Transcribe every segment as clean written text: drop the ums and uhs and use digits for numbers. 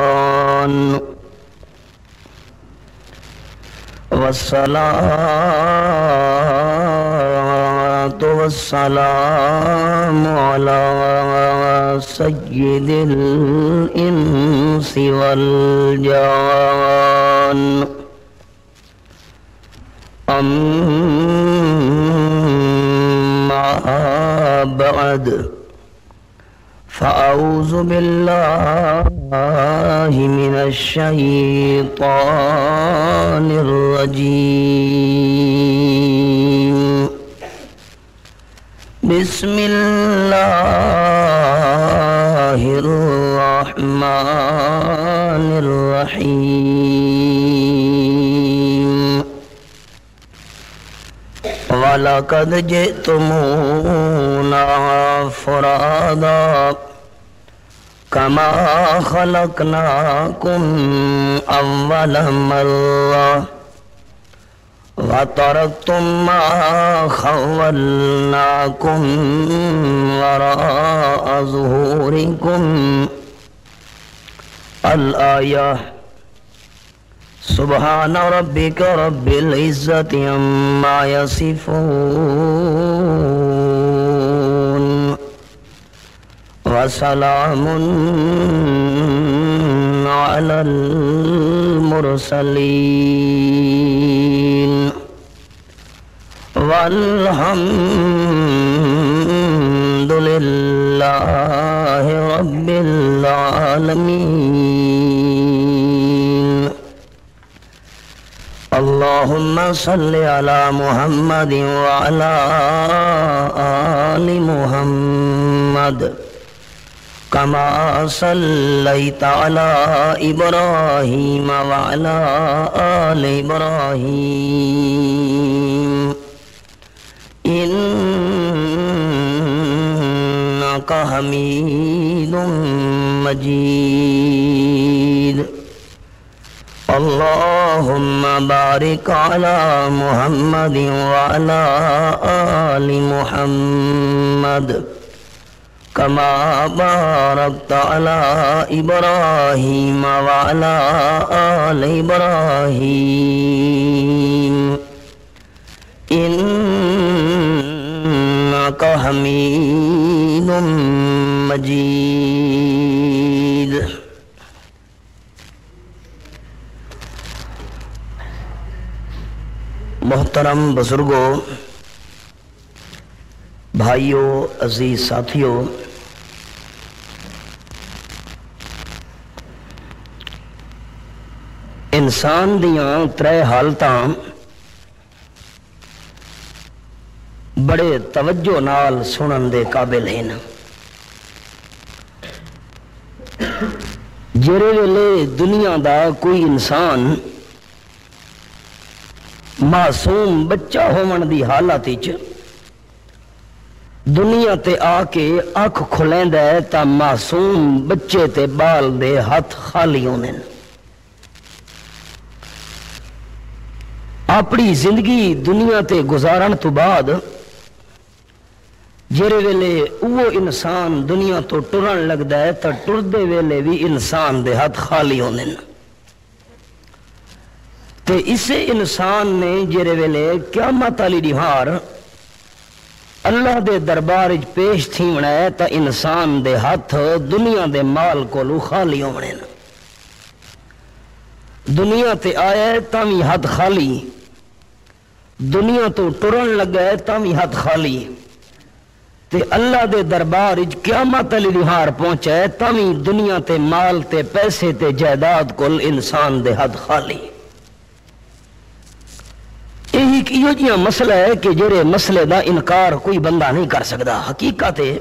الفرقان والصلاة والسلام على سيد الإنس والجان أما بعد فأعوذ بالله من الشيطان الرجيم بسم الله الرحمن الرحيم وَلَقَدْ جِئْتُمُونَا فُرَادًا كَمَا خَلَقْنَاكُمْ أَوَّلَ مَرَّةٍ وَتَرَكْتُمْ مَا خَوَّلْنَاكُمْ وَرَاءَ ظُهُورِكُمْ الآية سبحان ربك رب العزة عما يصفون وسلام على المرسلين والحمد لله رب العالمين. اللهم صل على محمد وعلى آل محمد كما صليت على إبراهيم وعلى آل إبراهيم إنك حميد مجيد. اللهم بارك على محمد وعلى آل محمد كما باركت على إبراهيم وعلى آل إبراهيم إنك حميد مجيد. محترم بزرگوں، بھائیوں، عزیز ساتھیوں، انسان دیاں ترے حالتاں بڑے توجہ نال سنن دے قابل ہیں. جڑے ویلے دنیا دا کوئی انسان معصوم بچہ ہون دی حالت وچ دنیا تے آ کے اکھ کھلیندا ہے تا معصوم بچے تے بال دے ہاتھ خالی ہوندے نے. اپنی زندگی دنیا تے گزارن تو بعد جڑے ویلے وہ انسان دنیا تو ٹرن لگدا ہے تا ٹردے ویلے بھی انسان دے ہاتھ خالی ہوندے نے. تے اسے انسان نے جڑے ویلے قیامت والی دیوار اللہ دے دربار وچ پیش تھیونا ہے تا انسان دے ہاتھ دنیا دے مال کولو خالی ہونے. دنیا تے آیا ہے تاں وی ہاتھ خالی، دنیا تو ٹرن لگا ہے تاں وی ہاتھ خالی، تے اللہ دے دربار وچ قیامت والی دیوار پہنچا ہے تاں وی دنیا تے مال تے پیسے تے جائیداد کول انسان دے ہاتھ خالی. یہ جیاں مسئلہ ہے کہ جڑے مسئلے دا انکار کوئی بندہ نہیں کر سکتا. حقیقت ہے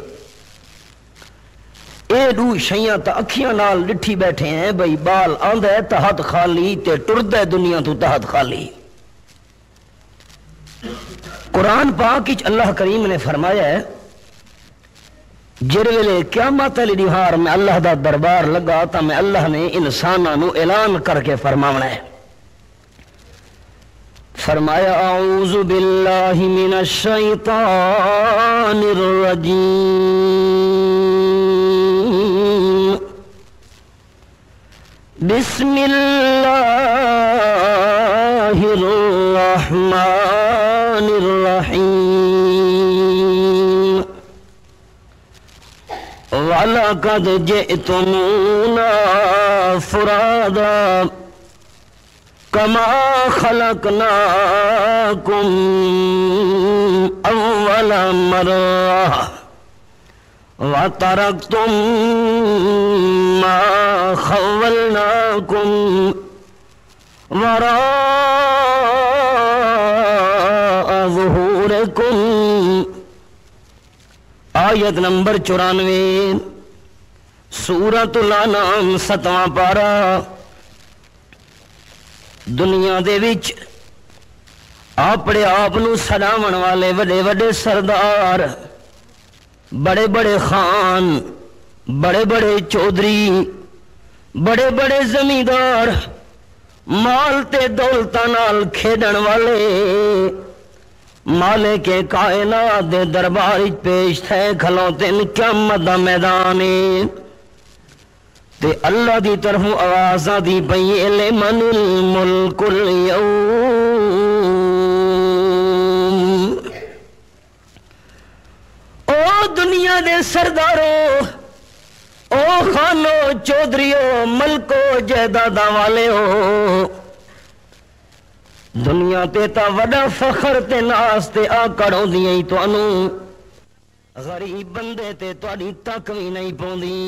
اے دو شیاں تا اکھیاں نال ڈٹھی بیٹھے ہیں بھئی بال آندا ہے تا ہاتھ خالی تے ٹردا ہے دنیا تو تا ہاتھ خالی. قرآن پاک وچ اللہ کریم نے فرمایا ہے جڑے ویلے قیامت والی دیوار میں اللہ دا دربار لگا تا میں اللہ نے انساناں نو اعلان کر کے فرماونا ہے فرمایا اعوذ باللہ من الشیطان الرجیم بسم اللہ الرحمن الرحیم وَلَقَدْ جِئْتُمُونَا فُرَادًا كَمَا خَلَقْنَاكُمْ أَوَّلَ مَرَّةٍ وَتَرَكْتُمْ مَا خَوَّلْنَاكُمْ وَرَاءَ ظُهُورِكُمْ۔ آیت نمبر 94 سورۃ الانعام 7واں پارہ۔ دنیا دے وچ اپنے آپ نو سلاون والے وڈے وڈے سردار، بڑے بڑے خان، بڑے بڑے چودھری، بڑے بڑے زمیندار، مال تے دولتاں نال کھیڈن والے مالک کائنات دے دربار وچ پیش تھے کھلوتے قیامت دا میدان تے اللہ دی طرف آواز دی پئی لمن الملک اليوم۔ او دنیا دے سرداروں، او خانو چودھریو، ملکو جائیداداں والے ہو، دنیا تے تا وڈا فخر تے ناز تے آکڑ ہوندیاں تانوں، غریب بندے تے تہاڈی تک وی نہیں پوندی،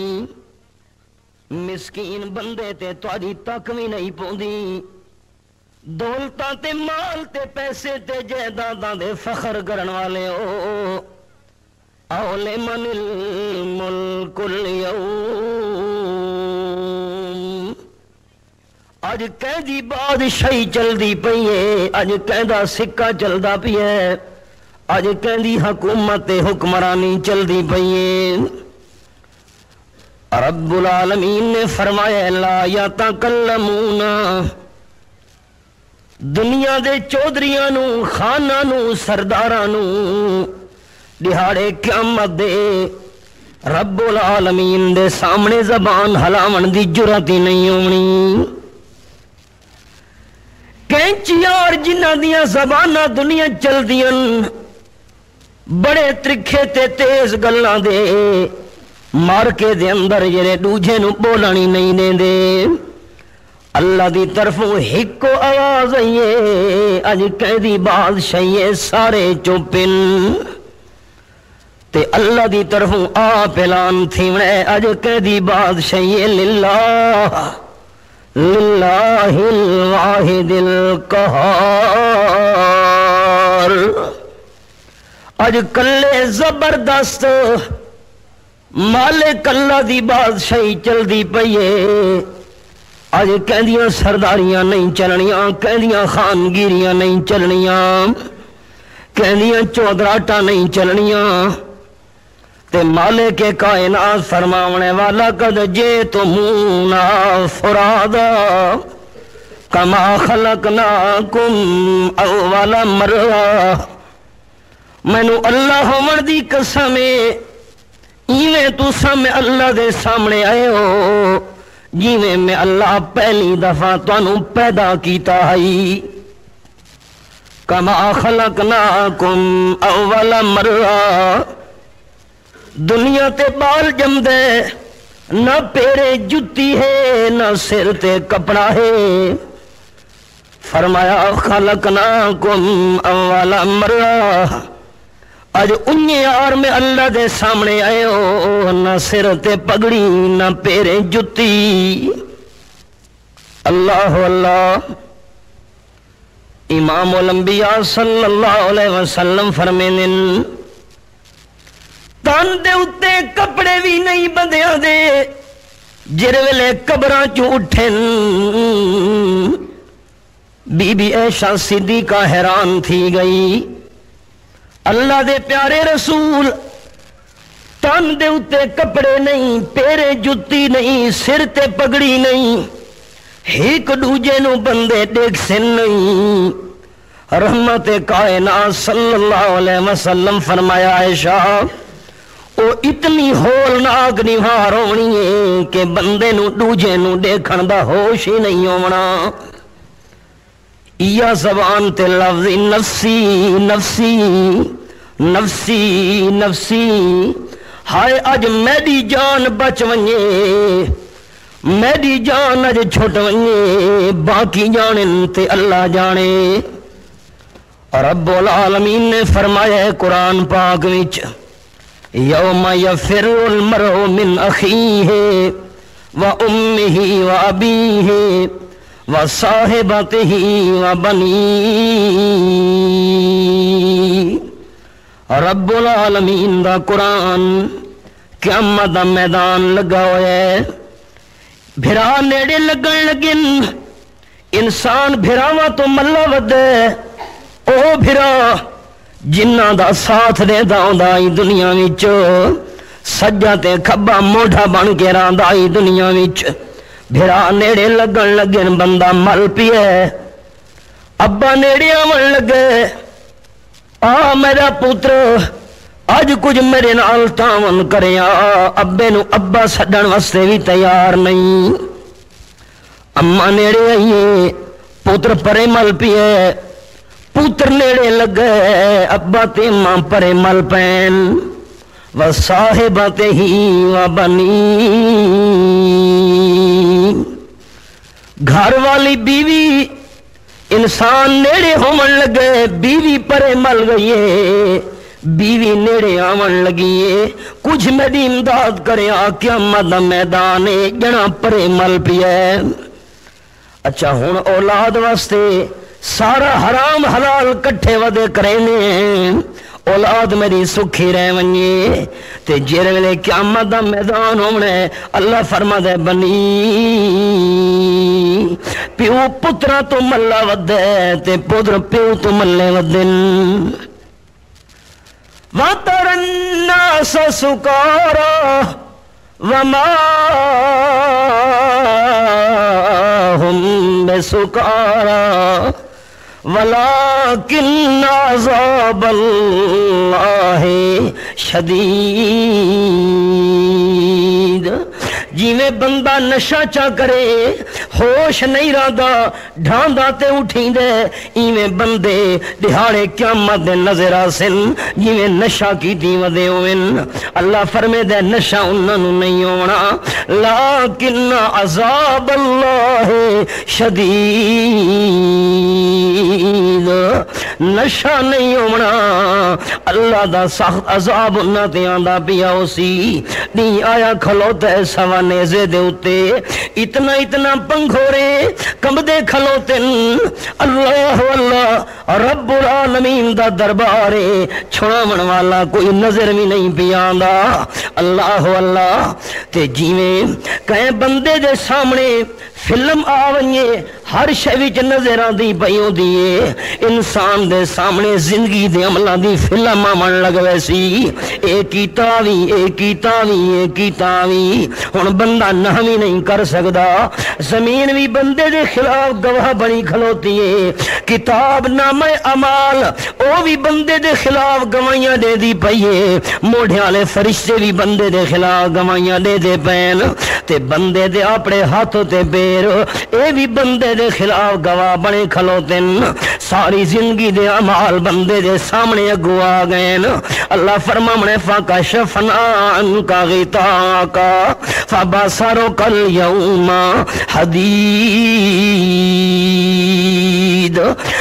مسکین بندے تے تہاڈی تک وی نہیں پوندی، دولتاں تے مال تے پیسے تے جائیداداں دے فخر کرن والے ہو، او لمن الملک اليوم۔ اج کہندی بادشاہی چلدی پئی ہے، اج کہندا سکہ چلدا پیا ہے، اج کہندی حکومت حکمرانی چلدی پئی ہے۔ رب العالمین نے فرمایا لا یتکلمون، دنیا دے چودھریاں نو، خاناں نو، سرداراں نو دہاڑے قیامت دے رب العالمین دے سامنے زبان ہلاون دی جرات ہی نہیں ہونی۔ کینچیار جنہ دیاں زباناں دنیا چل دیاں بڑے ترکھے تے تیز گلاں دے مار کے دے اندر جڑے دوجے نو بولانی نہیں دیں دے، اللہ دی طرفوں ہکو آواز آئیے اج قیدی بادشاہی سارے چوپن تے اللہ دی طرفوں آپ اعلان تھیونے اج قیدی بادشاہی للہ للہ الواحد القہار۔ اج کلے زبردست مالک اللہ دی بادشاہی چل دی پئیے، اج کہندیاں سرداریاں نہیں چلنیاں، کہندیاں خانگیریاں نہیں چلنیاں، کہندیاں چودراٹاں نہیں چلنیاں، تے مالک کائنات فرماونے والا قد جئتمونا فرادا کما خلقناکم اول مرہ۔ مینوں اللہ ہون دی قسم ایویں تساں میں اللہ دے سامنے آئے ہو جیویں میں اللہ پہلی دفعہ تانوں پیدا کیتا ہے، کما خلقناکم اول مرہ۔ دنیا تے بال جم دے نہ پیرے جتی ہے نہ سر تے کپڑا ہے، فرمایا خلقناکم اول مرہ۔ اج انہی یار میں اللہ دے سامنے آئے ہو، نہ سر تے پگڑی نہ پیرے جتی۔ اللہ اللہ۔ امام الانبیاء صلی اللہ علیہ وسلم فرمیندے تن دے اتے کپڑے بھی نہیں بندیاں دے جڑے ویلے قبراں چوں اٹھن۔ بی بی عائشہ صدیقہ حیران تھی گئی، اللہ دے پیارے رسول تن دے اتے کپڑے نہیں، پیرے جتی نہیں، سر تے پگڑی نہیں، ایک دوجے نو بندے دیکھ سن نہیں، رحمت کائنات صلی اللہ علیہ وسلم فرمایا عائشہ او اتنی ہولناک نہار ہونی ہے کہ بندے نو دوجے نو دیکھن دا ہوش ہی نہیں ہونا. یا زبان تے لفظ نفسی نفسی نفسی نفسی ہائے اج میری جان بچ ونجے میری جان اج چھٹ ونجے باقی جانن تے اللہ جانے. رب العالمین نے فرمایا ہے قرآن پاک وچ یوم یفر المرء من اخیہ و امہ و ابیہ و صاحبتہ و بنیہ. رب العالمین دا قرآن قیامت دا میدان لگا ہوا ہے. بھرا نیڑے لگن لگن انسان بھراواں تو ملا ودے او بھرا جنہ دا ساتھ دے دا دنیا وچ سجا تے کھبا موڈھا بن کے راندا دنیا وچ. بھرا نیڑے لگن لگن بندہ مل پیے ابا نیڑے آون لگے آ میرا پتر اج کچھ میرے نال تعاون کریا. ابے نو ابا سڈن واسطے بھی تیار نہیں. اما نیڑے آئیے پتر پرے مل پیے پتر نیڑے لگے ابا تے ماں پرے مل پین و صاحبتے ہی و بنی. گھر والی بیوی انسان نیڑے ہومن لگے بیوی پرے مل گئی ہے بیوی نیڑے آون لگی ہے کچھ میری امداد کرے قیامت دا میدان جنا پرے مل پیا. اچھا ہن اولاد واسطے سارا حرام حلال کٹھے ودے کرینے اولاد میری سکھی رہ ونجے تے جیرے ویلے قیامت دا میدان ہونا ہے اللہ فرما دے بنی پیو پترا تو ملا ودے تے پتر پیو تو ملے ودن. وَتَرَى النَّاسَ سُكَارَى وَمَا هُمْ بِسُكَارَى وَلَكِنَّ عَذَابَ اللَّهِ شَدِيدٌ. جیویں بندہ نشہ چا کرے ہوش نہیں رہندا ڈھاندا تے اٹھیں دے ایویں بندے دہاڑے قیامت دے نظر آسن جیویں نشہ کیتی ودے ہوئن. اللہ فرمے دے نشہ انہاں نوں نہیں ہونا لیکن عذاب اللہ شدید. نشہ نہیں ہونا اللہ دا سخت عذاب انہاں تے آندا پیا اسی نہیں آیا کھلوتا ہے سوا نیزے دے اتے اتنا اتنا پنگھورے کمدے کھلوتن. اللہ اللہ رب العالمین دا دربارے چھڑاون والا کوئی نظر بھی نہیں پیاندا. اللہ اللہ تے جیویں کہیں بندے دے سامنے فلم آونیے ہر شے وچ نظر آندی پئی ہوندی ہے انسان دے سامنے زندگی دے عملاں دی فلم آون لگ ویسی اے کیتا وی اے کیتا وی اے کیتا وی. ہن بندہ نہ بھی نہیں کر سکدا زمین بھی بندے دے خلاف گواہ بنی کھلوتی ہے کتاب نامہ اعمال او بھی بندے دے خلاف گواہیاں دے دی پئی ہے موڑھے والے فرشتے بھی بندے دے خلاف گواہیاں دے دے پین تے بندے دے اپنے ہاتھ تے پیر اے بھی بندے دے خلاف گواہ بنے کھلوتن. ساری زندگی دے اعمال بندے دے سامنے اگو آ گئے. اللہ فرمانے فَكَشَفْنَا عَنْكَ غِطَاءَكَ فَبَصَرُكَ الْيَوْمَ حَدِيدٌ.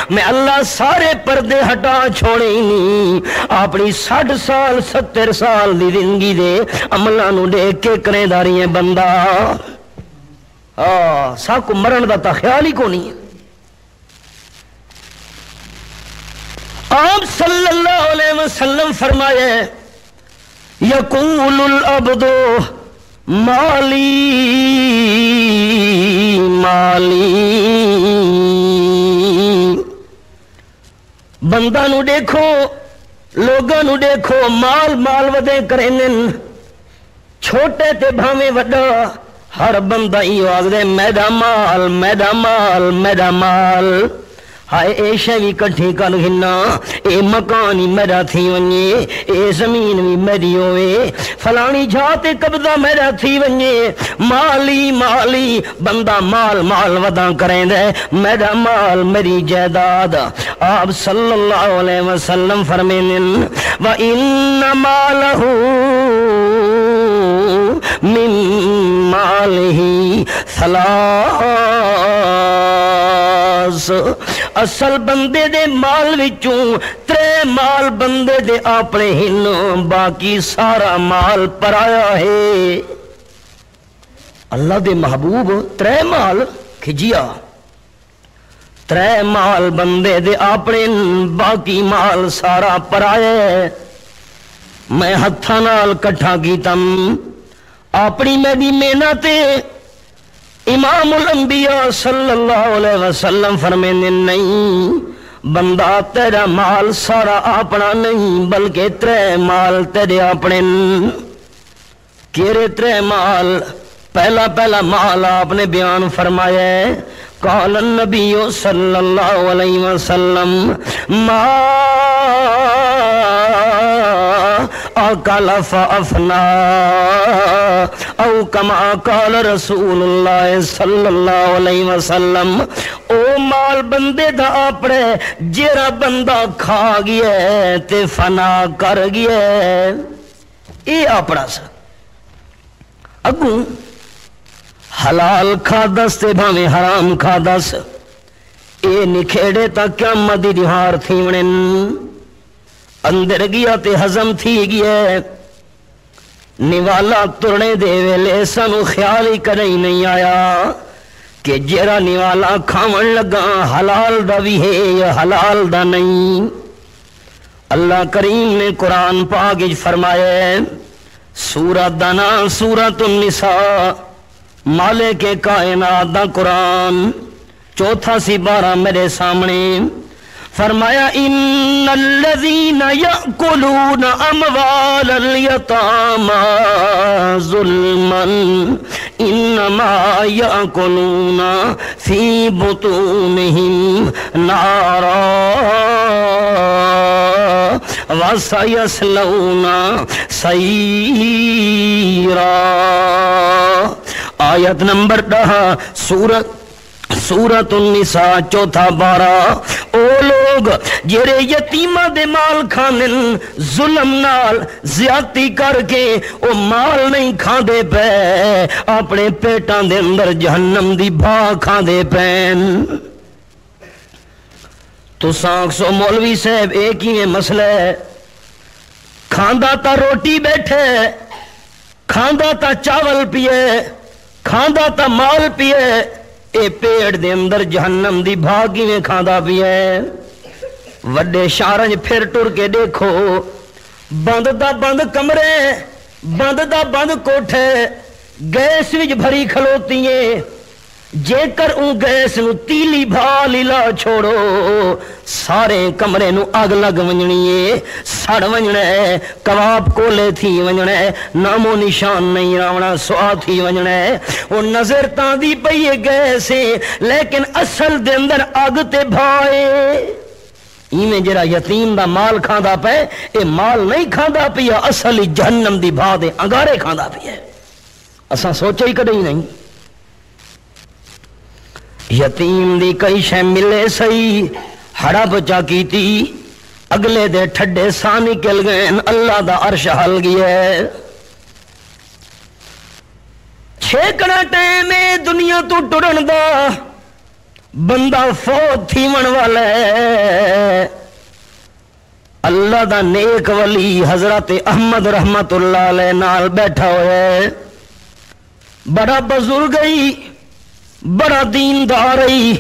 میں اللہ سارے پردے ہٹا چھوڑے نہیں اپنی 60 سال 70 سال دی زندگی دے عملاں نوں دیکھ کے کرے داری ہے بندہ سا کو مرن دا تا خیال ہی کو نہیں ہے. آپ صلی اللہ علیہ وسلم فرمائے یقول العبد مالی مالی. بندہ نو دیکھو لوگاں نو دیکھو مال مال ودے کرینن چھوٹے تے بھاویں وڈا ہر بندہ ہی آگدے میرا مال میرا مال میرا مال. ہائے اے شوی کٹھی کر گھنا، اے مکان ہی میرا تھی ونجے، اے زمین بھی میری ہوئے، فلانی جھاتے قبضہ میرا تھی ونجے، مالی مالی بندہ مال مال ودا کریں دے، میرا مال میری جائیداد۔ آپ صلی اللہ علیہ وسلم فرمائیں وَإِنَّ مَالَهُ مِن مَالِهِ ثَلَاث، اصل بندے دے مال وچوں ترے مال بندے دے اپنے ہن، باقی سارا مال پرایا ہے۔ اللہ دے محبوب ترے مال کھجیا، ترے مال بندے دے اپنے، باقی مال سارا پرایا ہے۔ میں ہتھاں نال کٹھا کیتم اپنی میری محنت۔ امام الانبیاء صلی اللہ علیہ وسلم فرماتے نہیں بندہ تیرا مال سارا اپنا نہیں، بلکہ ترے مال تیرے اپنے۔ کیرے ترے مال؟ پہلا مال آپ نے بیان فرمایا ہے، قال النبی صلی اللہ علیہ وسلم ما اکل فافنا، او کما قال رسول اللہ صلی اللہ علیہ وسلم، او مال بندے دا اپنے جیرا بندہ کھا گیا ہے تے فنا کر گیا ہے، اے اپنا سا۔ اگوں حلال کھا دس تے بھاویں حرام کھا دس، اے نکھیڑے تا قیامت دی دہار تھی ونن، اندر گیا تے ہضم تھی گیا۔ نوالا ترنے دے ویلے سانو خیال ہی کریں نہیں آیا کہ جیرا نوالا کھاون لگا حلال دا بھی ہے یا حلال دا نہیں۔ اللہ کریم نے قرآن پاک فرمایا ہے، سورہ دنا سورۃ النساء، مالک کائنات دا قرآن، چوتھا سی 12 میرے سامنے فرمایا ان الذین یأکلون اموال الیتامی ظلما انما یأکلون فی بطونہم نارا وسیصلون سعیرا۔ آیت نمبر 10 سورۃ النساء چوتھا 12۔ او لوگ جڑے یتیماں دے مال کھاندن ظلم نال زیادتی کر کے، او مال نہیں کھاندے پے، اپنے پیٹاں دے اندر جہنم دی بھا کھاندے پین۔ تو سو مولوی صاحب ایک ہی مسئلہ ہے، کھاندا تا روٹی بیٹھے، کھاندا تا چاول پیے، کھاندا تا مال پیے، اے پیڑ دے اندر جہنم دی بھاگی میں کھاندا پیے۔ وڈے شارنج پھر ٹر کے دیکھو، بند دا بند کمرے، بند دا بند کوٹھے، گیس وچ بھری کھلوتی ہیں، جے کر اون گیس نو تیلی بھالی لا چھوڑو، سارے کمرے نو اگ لگ ونجنی ہے، سڑ ونجنا ہے، کباب کولے تھی ونجنا ہے، نامو نشان نہیں راونا سوا تھی ونجنا ہے۔ وہ نظر تاں دی پئی گیس ہے، لیکن اصل دے اندر اگ تے بھائے۔ ایویں جڑا یتیم دا مال کھاندا پے، اے مال نہیں کھاندا پیا، اصل جہنم دی بھا دے انگارے کھاندا پیا۔ اساں سوچا ہی کدی نہیں۔ یتیم دی کئی شے ملے سہی، ہڑپ چا کیتی، اگلے دے ٹھڈے سا نکل گئے، اللہ دا عرش ہل گیا ہے۔ چھیکنا ٹائم دنیا تو ٹرن دا، بندہ فوت تھیون والا ہے۔ اللہ دا نیک ولی حضرت احمد رحمت اللہ علیہ نال بیٹھا ہوا ہے، بڑا بزرگ ہی، بڑا دیندار ہی،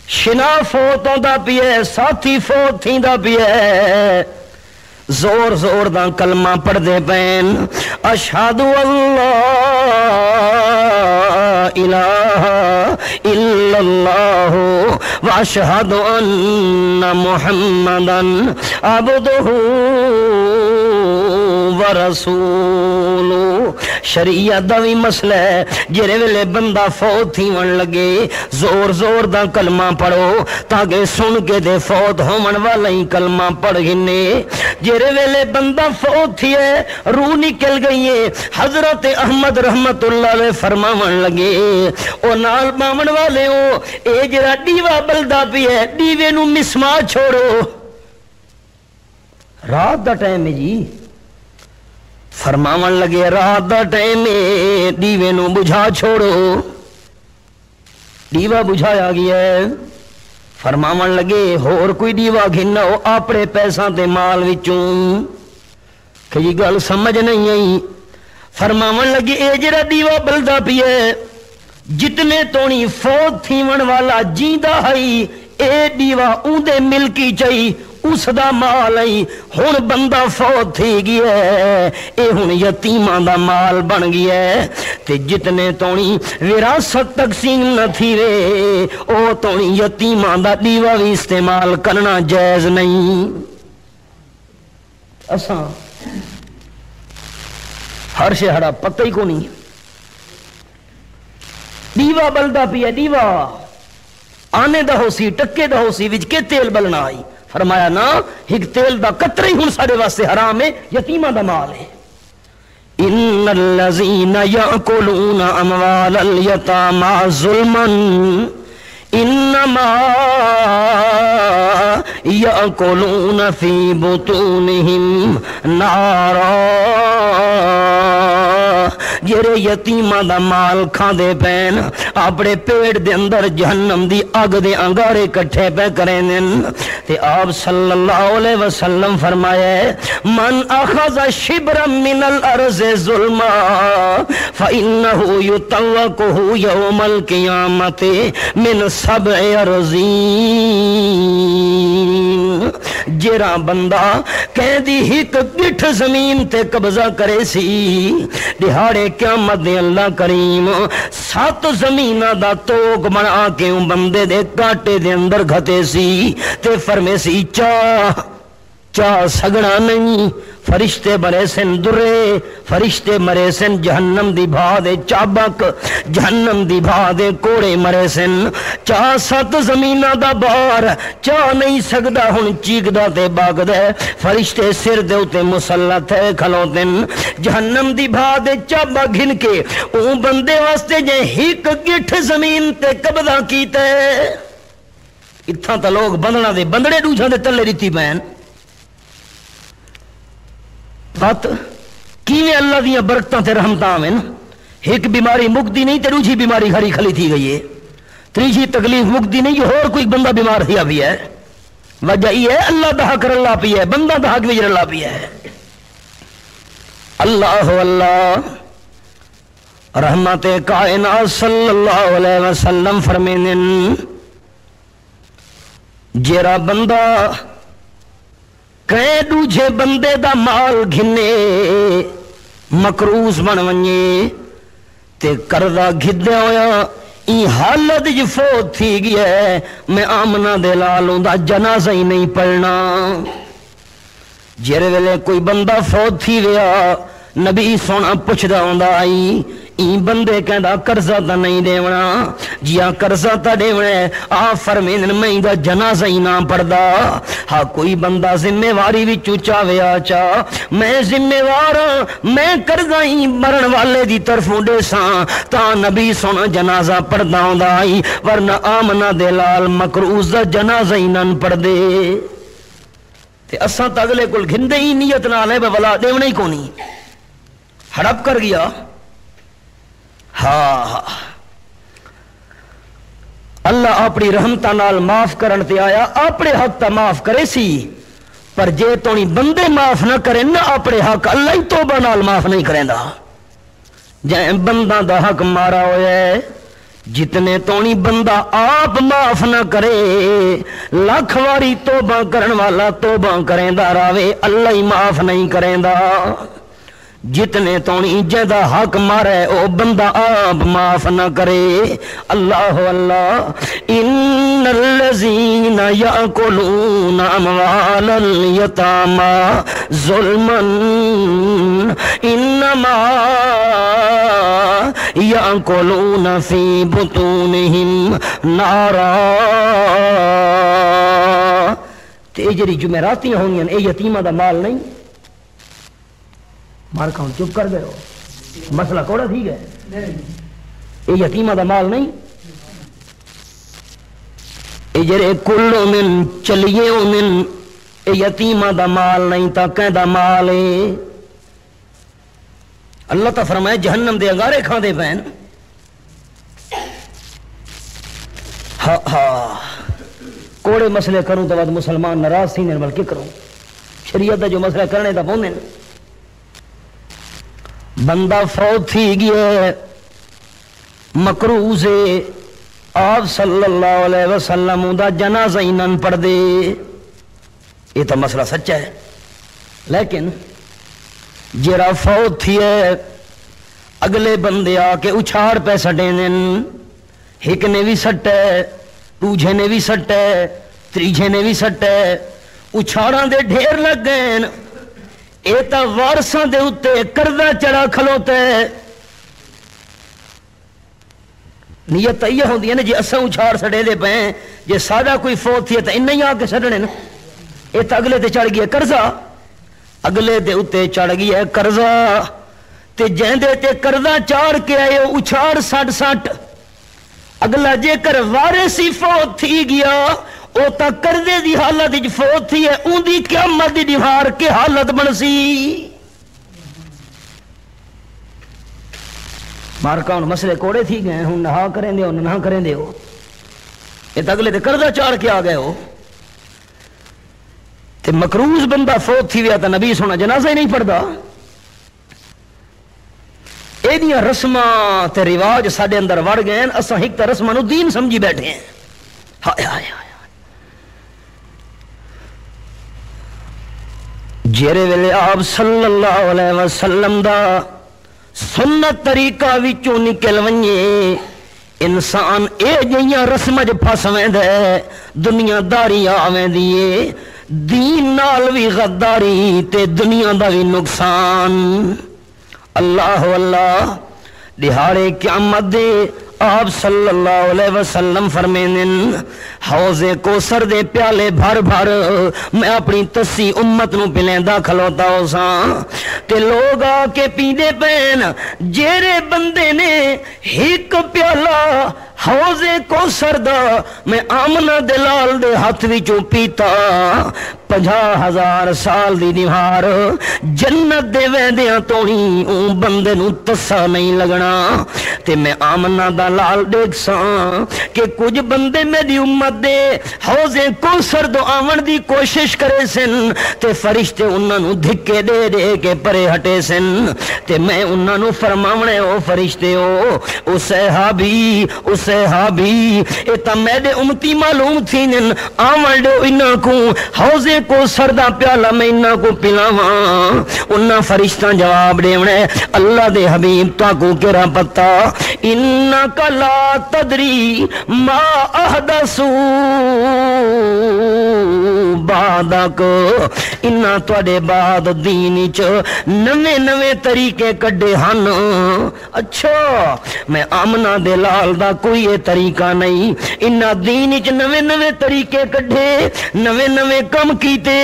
شنا فوت ہوندا پیے، ساتھی فوت تھیندا پیے، زور زور دا کلمہ پڑھ دے پین، اشہدو اللہ الہ الا اللہ واشہد ان محمدن عبدہ ورسول شریعت دا بھی مسئلہ ہے جڑے ویلے بندہ فوت تھیون لگے زور زور دا کلمہ پڑھو تاکہ سن کے دے فوت ہون والا ہی کلمہ پڑھ گنے جڑے ویلے بندہ فوت تھی ہے روح نکل گئی ہے حضرت احمد رحمت اللہ علیہ فرماون لگے او نال باون والے او اے جڑا ڈیوا بلدا پی ہے ڈیوے نو مسما چھوڑو رات دا ٹائم ہے جی فرماون لگے رات دا ٹائم ہے ڈیوے نو بجھا چھوڑو ڈیوا بجھایا گیا ہے فرماون لگے ہور کوئی ڈیوا گھننا ہو اپنے پیساں تے مال وچوں کہ جی گل سمجھ نہیں آئی فرماون لگے اے جڑا ڈیوا بلدا پی ہے جتنے تونی فوت تھیون والا جیندا ہئی اے ڈیوا اون ملکی چاہی اس دا مال ہی ہن بندہ فوت تھی گیا ہے اے ہن یتیماں دا مال بن گیا ہے تے جتنے تونی وراثت تقسیم نہ تھی وے او تونی یتیماں دا ڈیوا بھی استعمال کرنا جائز نہیں اساں ہر شہڑا پتہ ہی کو نہیں ڈیوا بلدا پیا ڈیوا آنے دا ہو سی ٹکے دا ہو سی وچ کے تیل بلنا آئی فرمایا نا ایک تیل دا قطرہ ہی ہن سارے واسطے حرام ہے یتیمہ دا مال ہے ان الذین یاکلون اموال الیتامی ظلما انما یاکلون فی بطونہم نارا جڑے یتیماں دا مال کھاندے پین اپنے پیٹ دے اندر جہنم دی اگ دے انگارے کٹھے پہ کریں تے آپ صلی اللہ علیہ وسلم فرمایا من اخذ شبرا من الارض ظلما فإنه يطوقه يوم القیامة من 7 ارضین جیرا بندہ کہہ دی ہک گٹھ زمین تے قبضہ کرے سی دہاڑے قیامت دے اللہ کریم 7 زمینہ دا توک بنا کے بندے دے کاٹے دے اندر گھتے سی تے فرمے سی چاہ سگڑا نہیں فرشتے برے سن درے فرشتے مرے سن جہنم دی بھا دے چابک جہنم دی بھا دے کوڑے مرے سن چاہ 7 زمینہ دا بار چاہ نہیں سکدا ہن چیک دا تے باغ دے فرشتے سر دے اتے مسلط ہے کھلو دن جہنم دی بھا دے چابک گھن کے اون بندے واسطے جے ہک گٹھ زمین تے قبضہ کیتے اتھاں تا لوگ بندنا دے بندڑے ڈوجھا دے تلے ریتی بین بات کیویں اللہ دیاں برکتاں تے رحمتاں آویں ایک بیماری مکتی نہیں تے دوسری بیماری گھری کھلی تھی گئی ہے تیسری تکلیف مکتی نہیں اور کوئی بندہ بیمار تھیا بھی ہے وجہ یہ ہے اللہ دا حق اللہ پی ہے بندہ دا حق بھی اللہ پی ہے اللہ اللہ رحمت کائنات صلی اللہ علیہ وسلم فرمینن جیرا بندہ کہیں دوجھے بندے دا مال گھنے مکروز بن ونجے تے کردہ گھدے ہویا این حالت جو فوت تھی گیا ہے میں آمنہ دے لالوں دا جنازہ ہی نہیں پڑھنا جیرے ویلے کوئی بندہ فوت تھی گیا نبی سونا پوچھ دا ہوندا آئی این بندے کہندا قرضہ تا نہیں دیونا جیا قرضہ تا دیونا آ فرمین میں دا جنازہ ہی نہ پڑدا ہاں کوئی بندہ ذمہ واری بھی چوچا ویا چا میں ذمہ وار میں قرضہ ہی مرن والے دی طرفوں دے ساں تا نبی سونا جنازہ پڑدا ہوندا آئی ورنہ آمنہ دے لال مکروز دا جنازہ ہی نہ پڑ دے تے اساں تا اگلے کل گھندے ہی نیت نال ہے بلا دیونا ہی کونی ہڑپ کر گیا ہاں اللہ اپنی رحمتہ نال معاف کرن تے آیا اپنے حق تا معاف کرے سی پر جے تونی بندے معاف نہ کرے نہ اپنے حق اللہ ہی توبہ نال معاف نہیں کریں دا جائیں بندہ دا حق مارا ہویا ہے جتنے تونی بندہ آپ معاف نہ کرے لاکھ واری توبہ کرن والا توبہ کریں دا راوے اللہ ہی معاف نہیں کریں دا جتنے تونی جیدہ حق مارے او بندہ آپ معاف نہ کرے اللہ اللہ ان ان الذین یاکلون اموال الیتامی ظلما انما یاکلون فی بطونہم نارا. تے جڑی جمعراتیاں ہونگیاں اے یتیمہ دا مال نہیں. مار کھاؤں چپ کر گئے ہو، مسئلہ کوڑا تھی گئے. اے یتیمہ دا مال نہیں. اے جڑے کلو من چلیے من اے یتیمہ دا مال نہیں تا کہیں دا مال ہے. اللہ تعالیٰ فرمائے جہنم دے انگارے کھان دے پہن. کوڑے مسئلے کروں تو بعد مسلمان ناراض تھی نہیں بلکہ کروں. شریعت دا جو مسئلہ کرنے دا پوندے بندہ فوت تھی گیا مکروہ سے آپ صلی اللہ علیہ وسلم دا جنازہ ہی نن پڑھ دے. یہ تو مسئلہ سچا ہے. لیکن جرا فوت تھی ہے اگلے بندے آ کے اچھاڑ پہ سٹیں دن. ایک نے بھی سٹ ہے، دوجھے نے بھی سٹ ہے، تریجھے نے بھی سٹ ہے. اچھاڑاں دے ڈھیر لگ گئے. اے تا وارثاں دے اتے قرضہ چڑھا کھلوتے. نیت یہ ہوندی ہے نا جی اساں اچھاڑ سڑے دے پے جے سادہ کوئی فوت تھی تے انہیں آ کے سڑنے نا. اے تا اگلے تے چڑھ گیا قرضہ، اگلے دے اتے چڑھ گیا قرضہ. تے جہندے تے قرضہ چاڑ کے آئے اچھاڑ سٹ سٹ. اگلا جے کر وارثی فوت تھی گیا او تا قرضے دی حالت وچ فوت تھی ہے اون دی قیامت دی دیوار کے حالت بنسی. مارکا ہوں مسئلے کوڑے تھی گئے ہوں نہا کریں دے ہو نہ کریں دے ہو. یہ تا اگلے تے قرضہ چاڑ کے آ گئے ہو. تے مکروز بندہ فوت تھی ویا تا نبی سونا جنازہ ہی نہیں پڑھدا. اے دیاں رسماں تے رواج ساڈے اندر وڑ گئے ہیں. اساں ہک تے رسماں نو دین سمجھی بیٹھے ہیں. ہائے ہائے ہائے. جیرے ویلے آپ صلی اللہ علیہ وسلم دا سنت طریقہ وچوں نکل ونجے انسان اے جیاں رسم وچ پھس ویندے. دنیا داری آویندی دین نال بھی غداری تے دنیا دا بھی نقصان. اللہ اللہ دہاڑے قیامت دے آپ صلی اللہ علیہ وسلم فرمینن حوض کوثر دے پیالے بھر بھر میں اپنی تسی امت نو پلیندا کھلوتا ہو ساں تے لوگ آ کے پیندے پین. جیرے بندے نے ایک پیالہ حوض کوثر دا میں آمنہ دلال دے ہاتھ وچوں پیتا 50,000 سال دی دیوار جنت دے ویندیاں تونی اون بندے نو تسا نہیں لگنا. تے میں آمنہ دا لال دیکھ ساں کہ کچھ بندے میری امت دے حوض کوثر دو آون دی کوشش کرے سن تے فرشتے انہاں نو دھکے دے دے کے پرے ہٹے سن. تے میں انہاں نو فرماونے او فرشتے او صحابی او صحابی اے تا میرے امتی معلوم تھی نن آون دے انہاں کو حوض کوثر دا پیالہ میں انہاں کو پلاواں. انہاں فرشتاں جواب دیونے اللہ دے حبیب تا کو کرا پتا انکا لا تدری ما احدثو بعدک. انہاں تواڈے بعد دین وچ نویں نویں طریقے کڈے ہن. اچھا میں آمنہ دے لال دا کوئی یہ طریقہ نہیں. انہاں دین وچ نویں نویں طریقے کڈے نویں نویں کم کیتے.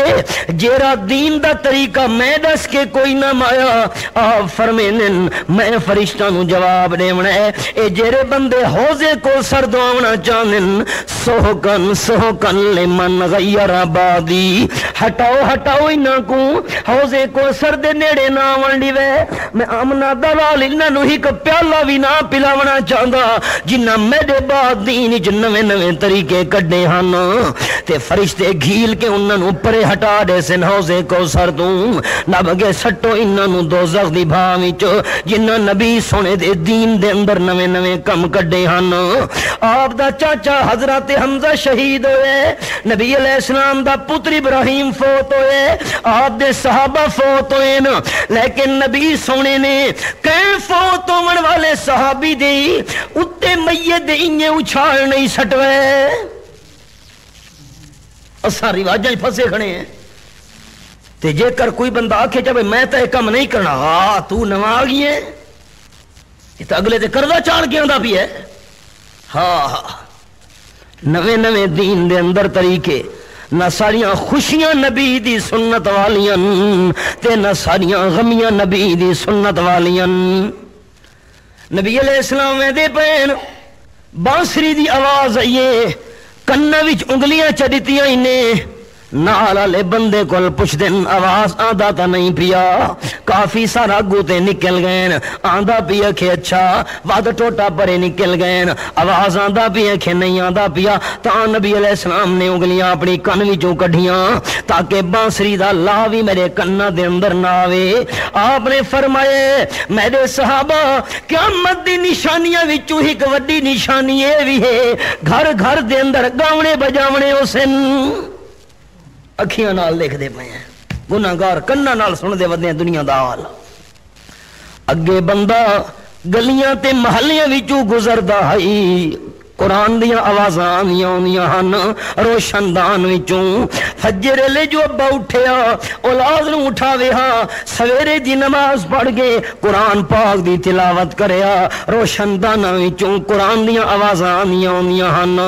جیرا دین دا طریقہ میں دس کے کوئی نہ مایا. آپ فرمینن میں فرشتہ نو جواب دیونا ہے اے جیرے بندے حوضے کو سرد آونا چاہنن سوکن سوکن لمن غیر آبادی. ہٹاؤ ہٹاؤ انہاں کو حوضے کو سرد نیڑے نہ آون دیوے. میں آمنہ دلال انہاں نو ہی پیالہ بھی نہ پلاونا چاہندا جنہ میرے بعد دین وچ نویں نویں طریقے کڈے ہن. تے فرشتے گھیل کے انہاں نو پرے ہٹا دے سن حوضے کو سردوں نب گے سٹو انہاں نو دوزخ دی بھاں وچ جنہ نبی سونے دے دین دے اندر نویں نویں کم کڈے ہن. آپ دا چاچا حضرت حمزہ شہید ہوئے. نبی علیہ السلام دا پتر ابراہیم فوت ہوئے. آپ دے صحابہ فوت ہوئے نا لیکن نبی سونے نے کہیں فوت ہون والے صحابی دی اتے میت انہیں اچھال نہیں سٹوے. اساں رواجاں پھسے کھڑے ہیں تے جے کر کوئی بندہ آکھے چاہے میں تے کم نہیں کرنا ہاں تو نواں آ گئی ہے یہ تو اگلے تے قرضہ چاڑ کے آندا بھی ہے ہاں نویں نویں دین دے اندر طریقے نہ ساریاں خوشیاں نبی دی سنت والیاں تے نہ ساریاں غمیاں نبی دی سنت والیاں نبی علیہ السلام دے پین بانسری دی آواز آئیے کنہ وچ انگلیاں چڑھتیاں انہیں نال والے بندے کول پوچھ دین آواز آندا تا نہیں پیا کافی سارا گوتے نکل گئے آندا پیا کہ اچھا واد ٹوٹا پرے نکل گئے آواز آندا پیا کہ نہیں آندا پیا تا نبی علیہ السلام نے انگلیاں اپنی کن وچوں کڈھیاں تاکہ بانسری دا لا بھی میرے کناں دے اندر نہ آوے آپ نے فرمائے میرے صحابہ قیامت دی نشانیاں وچوں ایک وڈی نشانی اے وی ہے گھر گھر دے اندر گاونے بجاونے اسن اکھیاں نال دیکھ دے پئے ہیں گناہگار کناں نال سن دے ودے دنیا دا حال اگے بندہ گلیاں تے محلیاں وچوں گزردا ہے قرآن دیاں آوازاں آندیاں ہن روشن دان وچوں فجر لے جو ابا اٹھیا اولاد نوں اٹھاوے ہاں سویرے دی نماز پڑھ کے قرآن پاک دی تلاوت کریا روشن دان وچوں قرآن دیاں آوازاں آندیاں ہن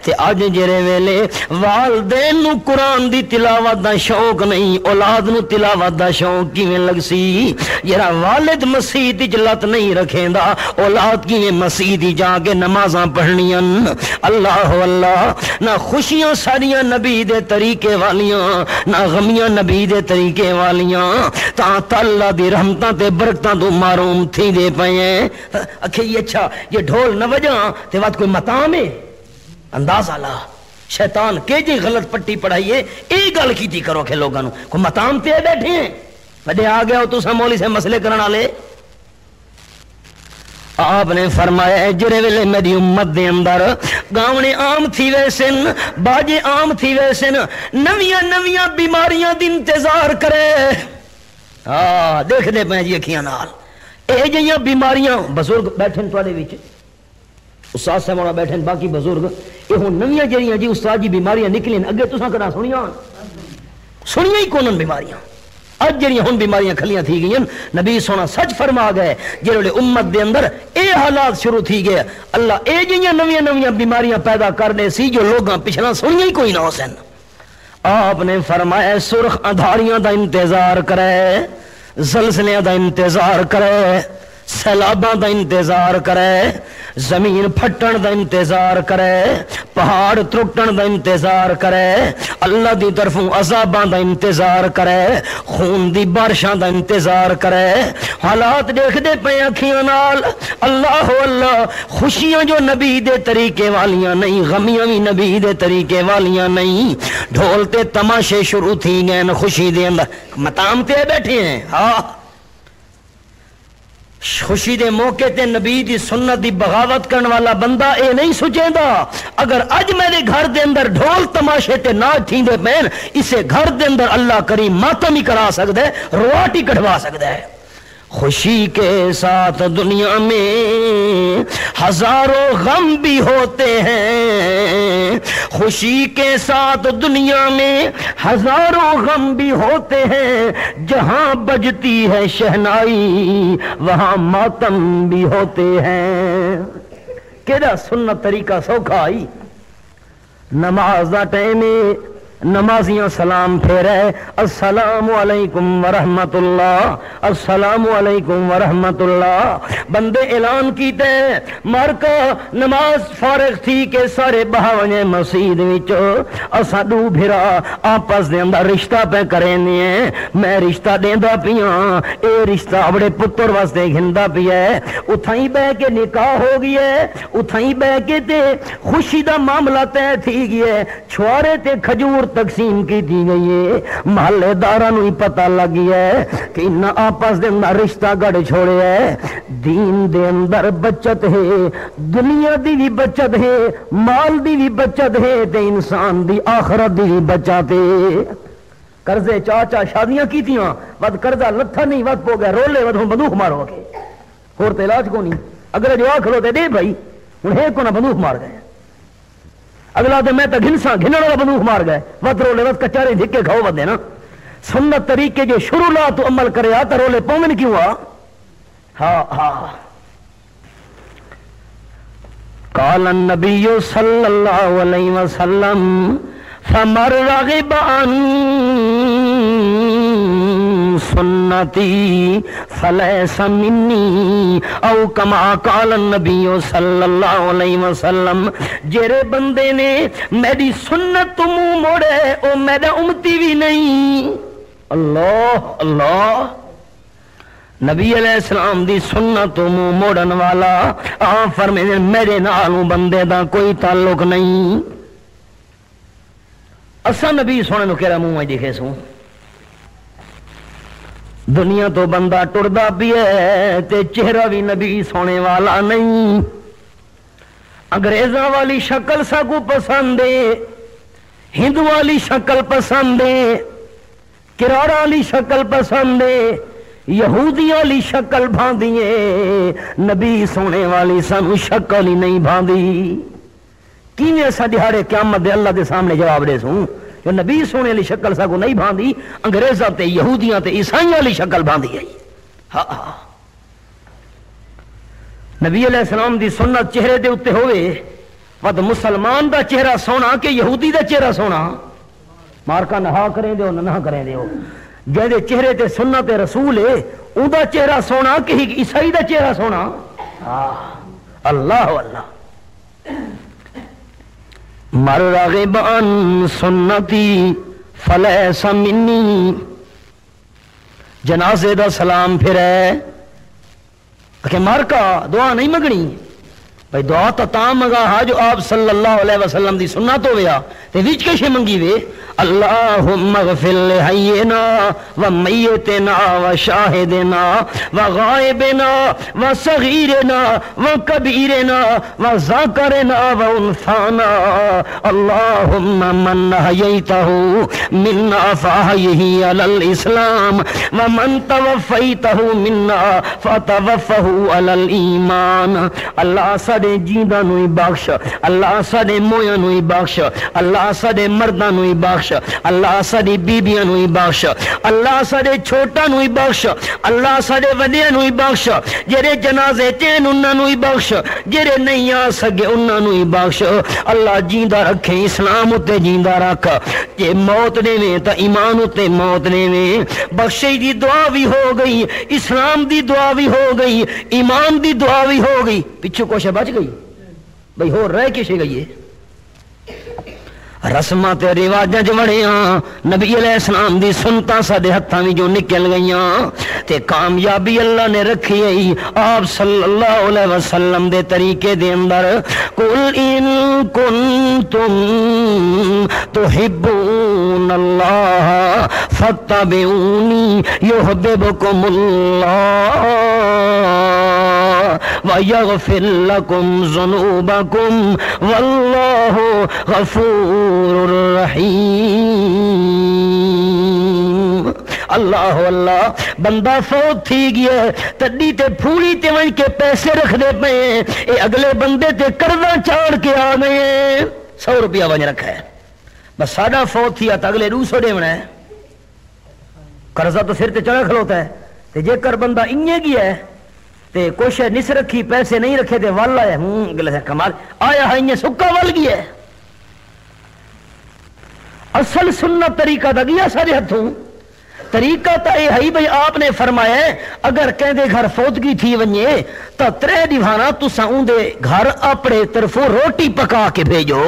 تے اج جڑے ویلے والدین نوں قرآن دی تلاوت دا شوق نہیں اولاد نوں تلاوت دا شوق کیویں لگ سی جڑا والد مسجد وچ لت نہیں رکھیندا اولاد کیویں مسجد جا کے نمازاں پڑھنی اللہ اللہ نہ خوشیاں ساریاں نبی دے طریقے والیاں نہ غمیاں نبی دے طریقے والیاں تا اللہ دی رحمتاں تے برکتاں تو محروم تھی دے پئے ہیں اکھے یہ اچھا یہ ڈھول نہ وجاں تے وات کوئی مقام ہے اندازہ لا شیطان کے جی غلط پٹی پڑھائیے ای گل کیتی کرو کہ لوگاں نو کوئی مقام تے بیٹھے ہیں بڑے آ گیا ہو تساں مولوی سے مسئلے کرن والے آپ نے فرمایا جڑے ویلے میری امت دے اندر گاونے عام تھی ویسن باجے عام تھی ویسن نویاں نویاں بیماریاں دی انتظار کرے ہاں دیکھ دے پے جی اکھیاں نال اے جیاں بیماریاں بزرگ بیٹھن تواڈے وچ استاد صاحب بیٹھن باقی بزرگ اے ہن نویاں جڑیاں جی استاد جی بیماریاں نکلین اگے تساں کدا سنیاں ہی کونن بیماریاں اج جڑیاں ہن بیماریاں کھلیاں تھی گئیں نبی سونا سچ فرما گئے جڑے امت دے اندر اے حالات شروع تھی گئے اللہ اے جیاں نویاں نویاں بیماریاں پیدا کرنے سی جو لوگاں پچھلا سنیاں ہی کوئی نہ ہوسن آپ نے فرمایا سرخ اندھاریاں دا انتظار کرے زلزلیاں دا انتظار کرے سیلاباں دا انتظار کرے زمین پھٹن دا انتظار کرے پہاڑ ترٹن دا انتظار کرے اللہ دی طرفوں عذاباں دا انتظار کرے خون دی بارشاں دا انتظار کرے حالات دیکھ دے پے اکھیاں نال اللہ اللہ خوشیاں جو نبی دے طریقے والیاں نہیں غمیاں بھی نبی دے طریقے والیاں نہیں ڈھول تے تماشے شروع تھی گئے خوشی دے اندر مقام تے بیٹھے ہیں ہاں خوشی دے موقع تے نبی دی سنت دی بغاوت کرن والا بندہ اے نہیں سوچیندا اگر اج میرے گھر دے اندر ڈھول تماشے تے ناچ تھیندے پین اسے گھر دے اندر اللہ کریم ماتم ہی کرا سکدا ہے رواٹی کٹوا سکدا ہے خوشی کے ساتھ دنیا میں ہزاروں غم بھی ہوتے ہیں خوشی کے ساتھ دنیا میں ہزاروں غم بھی ہوتے ہیں جہاں بجتی ہے شہنائی وہاں ماتم بھی ہوتے ہیں کیڑا سنت طریقہ سوکھا آئی نماز دا ٹائم نمازیاں سلام پھیرے السلام علیکم ورحمت اللہ السلام علیکم ورحمت اللہ بندے اعلان کیتے مرکا نماز فارغ تھی کہ سارے بہاونے مسجد وچ اساں دو بھرا آپس دے اندر رشتہ پہ کرنے ہیں میں رشتہ دیندا پیاں اے رشتہ اپنے پتر واسطے گھندا پیا ہے اتھائی بہ کے نکاح ہو گیا ہے اتھائی بہ کے تے خوشی دا معاملہ طے تھی گیا ہے چھوارے تے کھجور تقسیم کی دی گئی ہے محلے دارانو ہی پتہ لگ گیا ہے کہ انہاں آپس دے اندر رشتہ گڑ چھوڑے ہے دین دے اندر بچت ہے دنیا دی بھی بچت ہے مال دی بھی بچت ہے تے انسان دی آخرت دی بھی بچت ہے قرضے چاچا شادیاں کیتیاں ود قرضہ لتھا نہیں ود پو گیا رولے ود ہن بندوق مارو کے اور تے علاج کو نہیں اگر جو کھلو تے دے بھائی ہن ہے کو نہ بندوق مار گئے اگلا تو میں تو گھنسا گھننے والا بندوق مار گئے وت رولے وت کچارے دھکے کھاؤ بدے نا سنت طریقے جو شروع لا تو عمل کرے آ تو رولے پومن کیوں آ ہاں ہاں قال النبی صلی اللہ علیہ وسلم فمن رغب عن سنتی فلیس منی او کما قال النبی صلی اللہ علیہ وسلم جیرے بندے نے میری سنت تو منہ موڑے او میرا امتی بھی نہیں. اللہ اللہ نبی علیہ السلام دی سنت تو منہ موڑن والا فرمائے میرے نالوں بندے دا کوئی تعلق نہیں. اسا نبی سونے نو کہہ منہ دیکھے سوں دنیا تو بندہ ٹردا بھی ہے تے چہرہ بھی نبی سونے والا نہیں. انگریزاں والی شکل ساکو پسند ہے ہندو والی شکل پسند ہے کراڑا والی شکل پسند ہے یہودی والی شکل بھاندی ہے نبی سونے والی سانو شکل ہی نہیں بھاندی. کیویں اسا دیہاڑے قیامت دے اللہ دے سامنے جواب دے سوں جو نبی سونے والی شکل ساکو نہیں بھاندی انگریزاں تے یہودیاں تے عیسائیاں والی شکل بھاندی ہے. ہاں ہاں نبی علیہ السلام دی سنت چہرے دے اتے ہوئے ود مسلمان دا چہرہ سونا کہ یہودی دا چہرہ سونا مارکا نہا کریں دیو نہ کریں دیو جہدے چہرے تے سنت رسول ہے او دا چہرہ سونا کہ عیسائی دا چہرہ سونا. اللہ اللہ مر راغب عن سنتی فلیس منی. جنازے دا سلام پھر ہے کہ مر کا دعا نہیں منگنی بھائی دعا تو منگا ہا جو آپ صلی اللہ علیہ وسلم دی سنت ہویا تے وچ کیسے منگی وے اللہم اغفر لحینا و میتنا و شاہدنا و غائبنا و صغیرنا و کبیرنا و ذاکرنا و انثانا اللہم من حییتہ منا فاحیہ علی الاسلام و من توفیتہ منا فتوفہ علی الایمان. اللہ ساڈے جینداں نوں بخش اللہ ساڈے مویاں نوں بخش اللہ ساڈے مرداں نوں بخش اللہ ساڈی بیبیاں نوں بخش اللہ ساڈے چھوٹاں نوں بخش اللہ ساڈے وڈیاں نوں بخش جڑے جنازے چین انہاں نوں بخش جڑے نہیں آ سکے انہاں نوں بخش. اللہ جیندا رکھے اسلام اتے جیندا رکھ جے موت دیویں تا ایمان اتے موت دیویں. بخشش دی دعا بھی ہو گئی اسلام دی دعا بھی ہو گئی ایمان دی دعا بھی ہو گئی پچھو کچھ بچ گئی بھئی ہو رہ کسے گئی ہے. رسماں تے رواجاں چ وڑیاں نبی علیہ السلام دی سنتاں ساڈے ہتھاں وچوں نکل گئیاں تے کامیابی اللہ نے رکھی ہے آپ صلی اللہ علیہ وسلم دے طریقے دے اندر. قل ان کنتم تحبون اللہ فاتبعونی یحببکم اللہ وَيَغْفِرْ لَكُمْ ذُنُوبَكُمْ وَاللَّهُ غَفُورٌ رَحِيمٌ. اللہ اللہ بندہ فوت تھی گیا تڈی تے پھوڑی تے ون کے پیسے رکھ دے پے اے اگلے بندے تے قرضہ چاڑ کے آ گئے 100 روپیہ ون رکھا ہے بس ساڈا فوت تھی تو اگلے 200 دیونا ہے قرضہ تو سر تے چڑھا کھلوتا ہے تے جے کر بندہ انجے گیا ہے تے کوشش نس رکھی پیسے نہیں رکھے تے ول آیا گلے کمال آیا ہے انجے سکا ول گیا ہے. اصل سنت طریقہ دا گیا سارے ہتھوں طریقہ تا یہ ہے بھئی آپ نے فرمایا ہے اگر کہندے گھر فوتگی تھی ونجے تو 3 دیوانا تساں اندے گھر اپنے طرفوں روٹی پکا کے بھیجو.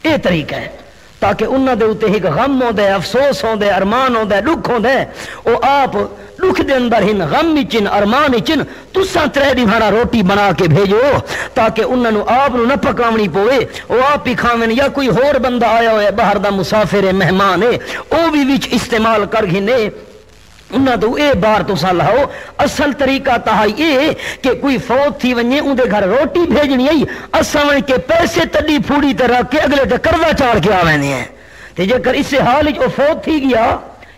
یہ طریقہ ہے تاکہ انہاں دے اوتے ایک غم ہوندا ہے افسوس ہوندا ہے ارمان ہوندا ہے دکھ ہوندا ہے او آپ دکھ دے اندر ہن غم وچن ارمان وچن تساں 3 دیوانا روٹی بنا کے بھیجو تاکہ انہاں نو آپ نو نہ پکاونی پوے او آپ ہی کھاویں یا کوئی ہور بندہ آیا ہوئے باہر دا مسافر ہے مہمان ہے او بھی وچ استعمال کر گھنے انہاں تو اے بار تو لاؤ. اصل طریقہ تہائی اے کہ کوئی فوت تھی ونجے اندے گھر روٹی بھیجنی ہے اساں ون کے پیسے تڈی پھوڑی تے رکھ کے اگلے تے قرضہ چاڑ کے آویں ہیں تے جے کر اس حال وچ او فوت تھی گیا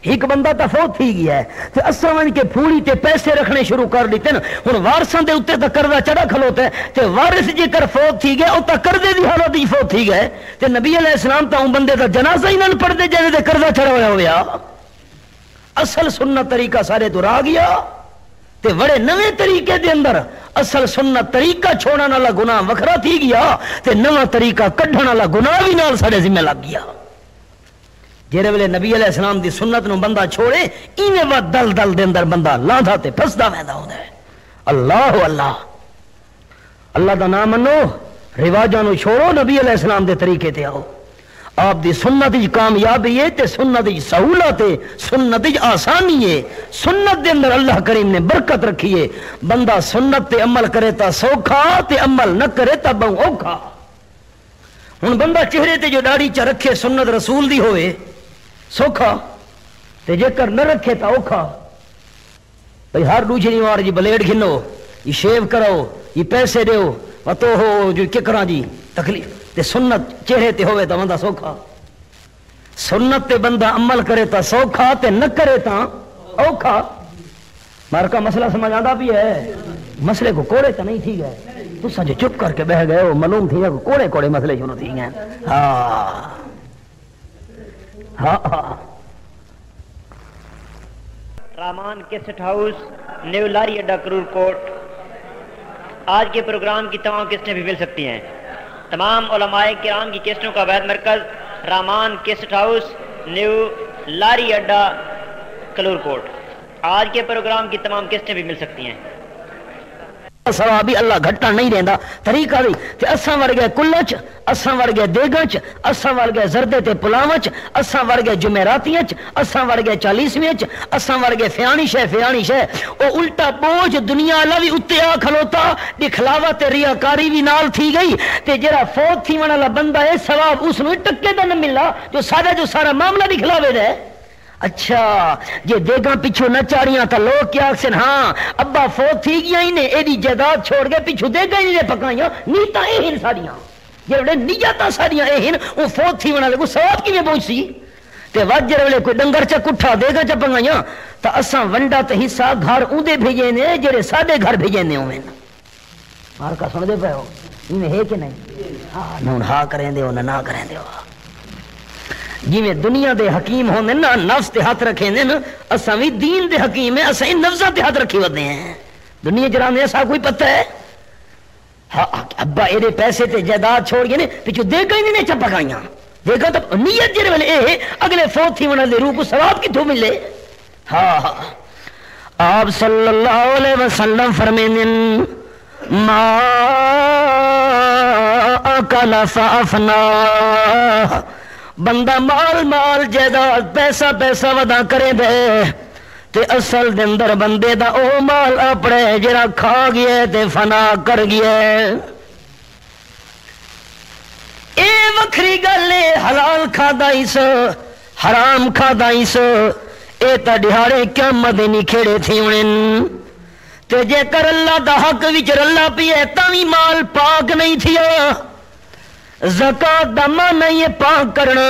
ایک بندہ تو فوت تھی گیا ہے تے اساں ون کے پھوڑی تے پیسے رکھنے شروع کر دیتے نا ہن وارثاں دے اوتے تے قرضہ چڑھا کھلوتا ہے تے وارث جے کر فوت تھی گیا او تا قرضے دی حالت وچ فوت تھی گئے تے نبی علیہ السلام تا بندے دا جنازہ ہی نہ پڑھ دے جے تے قرضہ چڑھا ہویا اصل سنت طریقہ سارے تو راہ گیا تے بڑے نویں طریقے دے اندر اصل سنت طریقہ چھوڑن والا گناہ وکھرا تھی گیا تے نواں طریقہ کڈھن والا گناہ بھی نال ساڈے ذمہ لگ گیا جہے ویلے نبی علیہ السلام دی سنت نو بندہ چھوڑے ایویں وا دل دل دے اندر بندہ لاندا تے پھسدا ویندا ہوندا ہے اللہ اللہ اللہ دا نام منو رواجاں نو چھوڑو نبی علیہ السلام دے طریقے تے آؤ آپ دی سنت وچ کامیابی ہے تے سنت وچ سہولت ہے سنت وچ آسانی ہے سنت دے اندر اللہ کریم نے برکت رکھی ہے بندہ سنت تے عمل کرے تا سوکھا تے عمل نہ کرے تا بہو اوکھا ہن بندہ چہرے تے جو داڑھی چ رکھے سنت رسول دی ہوئے سوکھا تے جے کر نہ رکھے تا اوکھا بھئی ہر دوسری وار جی بلیڈ گھنو یہ شیو کرو یہ پیسے دیو تو ہو جو ککراں جی تکلیف تے سنت چہرے تے ہوئے تا بندہ سوکھا سنت تے بندہ عمل کرے تا سوکھا تے نہ کرے تا اوکھا مار کا مسئلہ سمجھ آندا بھی ہے مسئلے کو کوڑے تا نہیں تھی گئے تساں جو چپ کر کے بہ گئے ہو معلوم تھی کہ کوڑے کوڑے مسئلے شروع تھی گئے ہاں رامان کیسٹ ہاؤس نیو لاری اڈا کرور کوٹ آج کے پروگرام کی تمام قسطیں بھی مل سکتی ہیں تمام علماء کرام کی قسطوں کا واحد مرکز رامان کیسٹ ہاؤس نیو لاری اڈا کلور کوٹ آج کے پروگرام کی تمام قسطیں بھی مل سکتی ہیں ثوابی اللہ گھٹا نہیں رہندا طریقہ دی تے اساں وڑ گئے کلچ اساں وڑ گئے دیگچ اساں وڑ گئے زردے تے پلاوچ اساں وڑ گئے جمعراتیچ اساں وڑ گئے 40ویں اساں وڑ گئے فیانی شے او الٹا بوجھ دنیا والا بھی اتے آ کھلوتا دکھلاوا تے ریاکاری بھی نال تھی گئی تے جڑا فوت تھی والا بندہ ہے ثواب اس نو ٹکے دا نہ ملا جو سارا معاملہ دکھلاوے دے اچھا جے دیگاں پیچھو نہ چاڑیاں تا لوگ کیا آکسن ہاں ابا فوت تھی گیا ہی نے ایڈی جائیداد چھوڑ گئے پیچھو دیگاں ہی نے پکائیاں نیتا اہن ساڑیاں جڑے نیتا ساڑیاں اہن وہ فوت تھی ونا لگو ثواب کیویں پہنچ سی تے وجر ویلے کوئی ڈنگر چا کٹھا دیگاں چا پکائیاں تا اساں ونڈا تے حصہ گھر اوندے بھیجے نے جڑے ساڈے گھر بھیجے نے ہوویں مار کا سن دے پے ہو ایویں ہے کہ نہیں ہاں نہ ہاں کریں دے نہ کریں دے جی میں دنیا دے حکیم ہوندے نا نفس تے ہاتھ رکھیں دے نا اساں وی دین دے حکیم ہیں اساں نفساں تے ہاتھ رکھی ودے ہیں دنیا چرانے ایسا کوئی پتہ ہے ابا ایڈے پیسے تے جائیداد چھوڑ گئے نے پیچھو دیکھا ہی نہیں چپکائیاں دیکھا تو نیت جڑے والے اے اگلے فوت تھی ونا دے روح کو ثواب کتھوں ملے ہاں آپ صلی اللہ علیہ وسلم فرمائیں ما اکل فافنا بندہ مال جائیداد پیسہ ودا کرے دے تے اصل دے اندر بندے دا او مال اپنے جڑا کھا گیا تے فنا کر گیا اے وکھری گل اے حلال کھادا اس حرام کھادا اس اے تا دہاڑے قیامت دے نکھیڑے تھی انن تے جے کر اللہ دا حق وچ رلا پیے تاوی مال پاک نہیں تھیا زکات دا معنی یہ پاک کرنا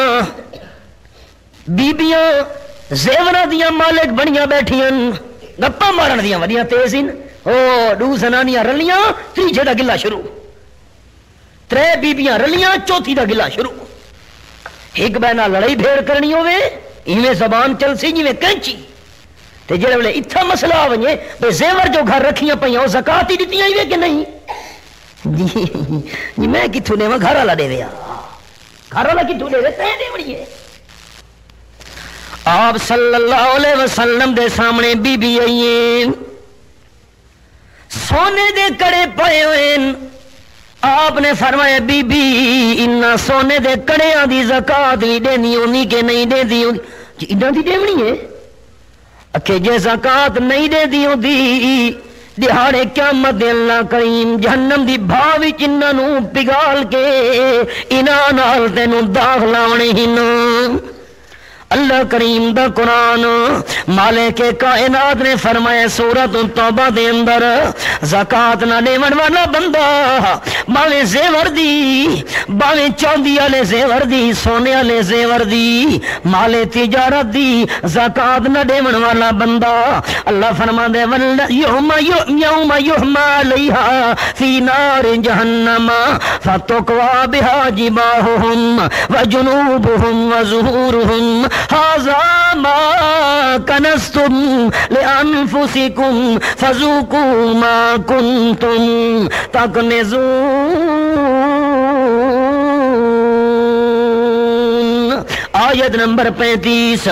بیبیاں زیوراں دیاں مالک بنیاں بیٹھیاں گپاں مارن دیاں وڈیاں تیز ہیں او دو زنانیاں رلیاں تیجے دا گلا شروع ترے بیبیاں رلیاں چوتھی دا گلا شروع ایک بہنا لڑائی بھیڑ کرنی ہوئے ایویں زبان چل سی جویں کینچی تے جڑے ویلے اتھا مسئلہ آ ونجے بے زیور جو گھر رکھیاں پیاں او زکات ہی دتیاں ہی کہ نہیں جی میں کتھوں دے گھر والا دے ویا گھر والا کتھوں دے تے دے وڑی ہے آپ صلی اللہ علیہ وسلم دے سامنے بی بی آئی سونے دے کڑے پائے ہوئے آپ نے فرمایا بی بی انہاں سونے دے کڑیاں دی زکات بھی دینی ہونی کہ نہیں دے دی جی انہاں دی دیونی ہے کہ جے زکات نہیں دے دی ہوندی دہاڑے قیامت دے اللہ کریم جہنم دی بھاو وچ انہاں نو پگھال کے انہاں نال تینوں داخ لاونے ہن اللہ کریم دا قرآن مالک کائنات نے فرمایا سورۃ التوبہ دے اندر زکات نہ دیون والا بندہ باویں زیور دی باویں چاندی والے زیور دی سونے والے زیور دی مال تجارت دی زکات نہ دیون والا بندہ اللہ فرماندے یوم یحما علیہا فی نار جہنم فتقوا بها جباہہم وجنوبہم وظہورہم هذا ما کنزتم لانفسکم فذوقوا ما کنتم تکنزون۔ آیت نمبر 35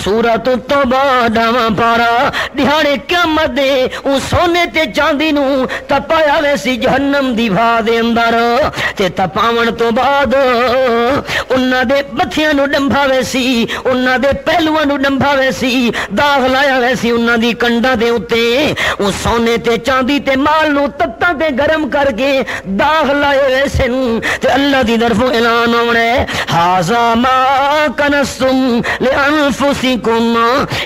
سورۃ التوبہ ڈاواں پارا دہاڑے قیامت دے او سونے تے چاندی نو تپایا ویسی جہنم دی بھا دے اندر تے تپاون تو بعد انہاں دے بتھیاں نو ڈمبھا ویسی انہاں دے پہلواں نو ڈمبھا ویسی داغ لایا ویسی انہاں دی کنڈاں دے اوتے او سونے تے چاندی تے مال نو تتاں تے گرم کر کے داغ لائے ویسے تے اللہ دی طرفوں اعلان ہونا ہے ھذا ما کنزتم لانفسکم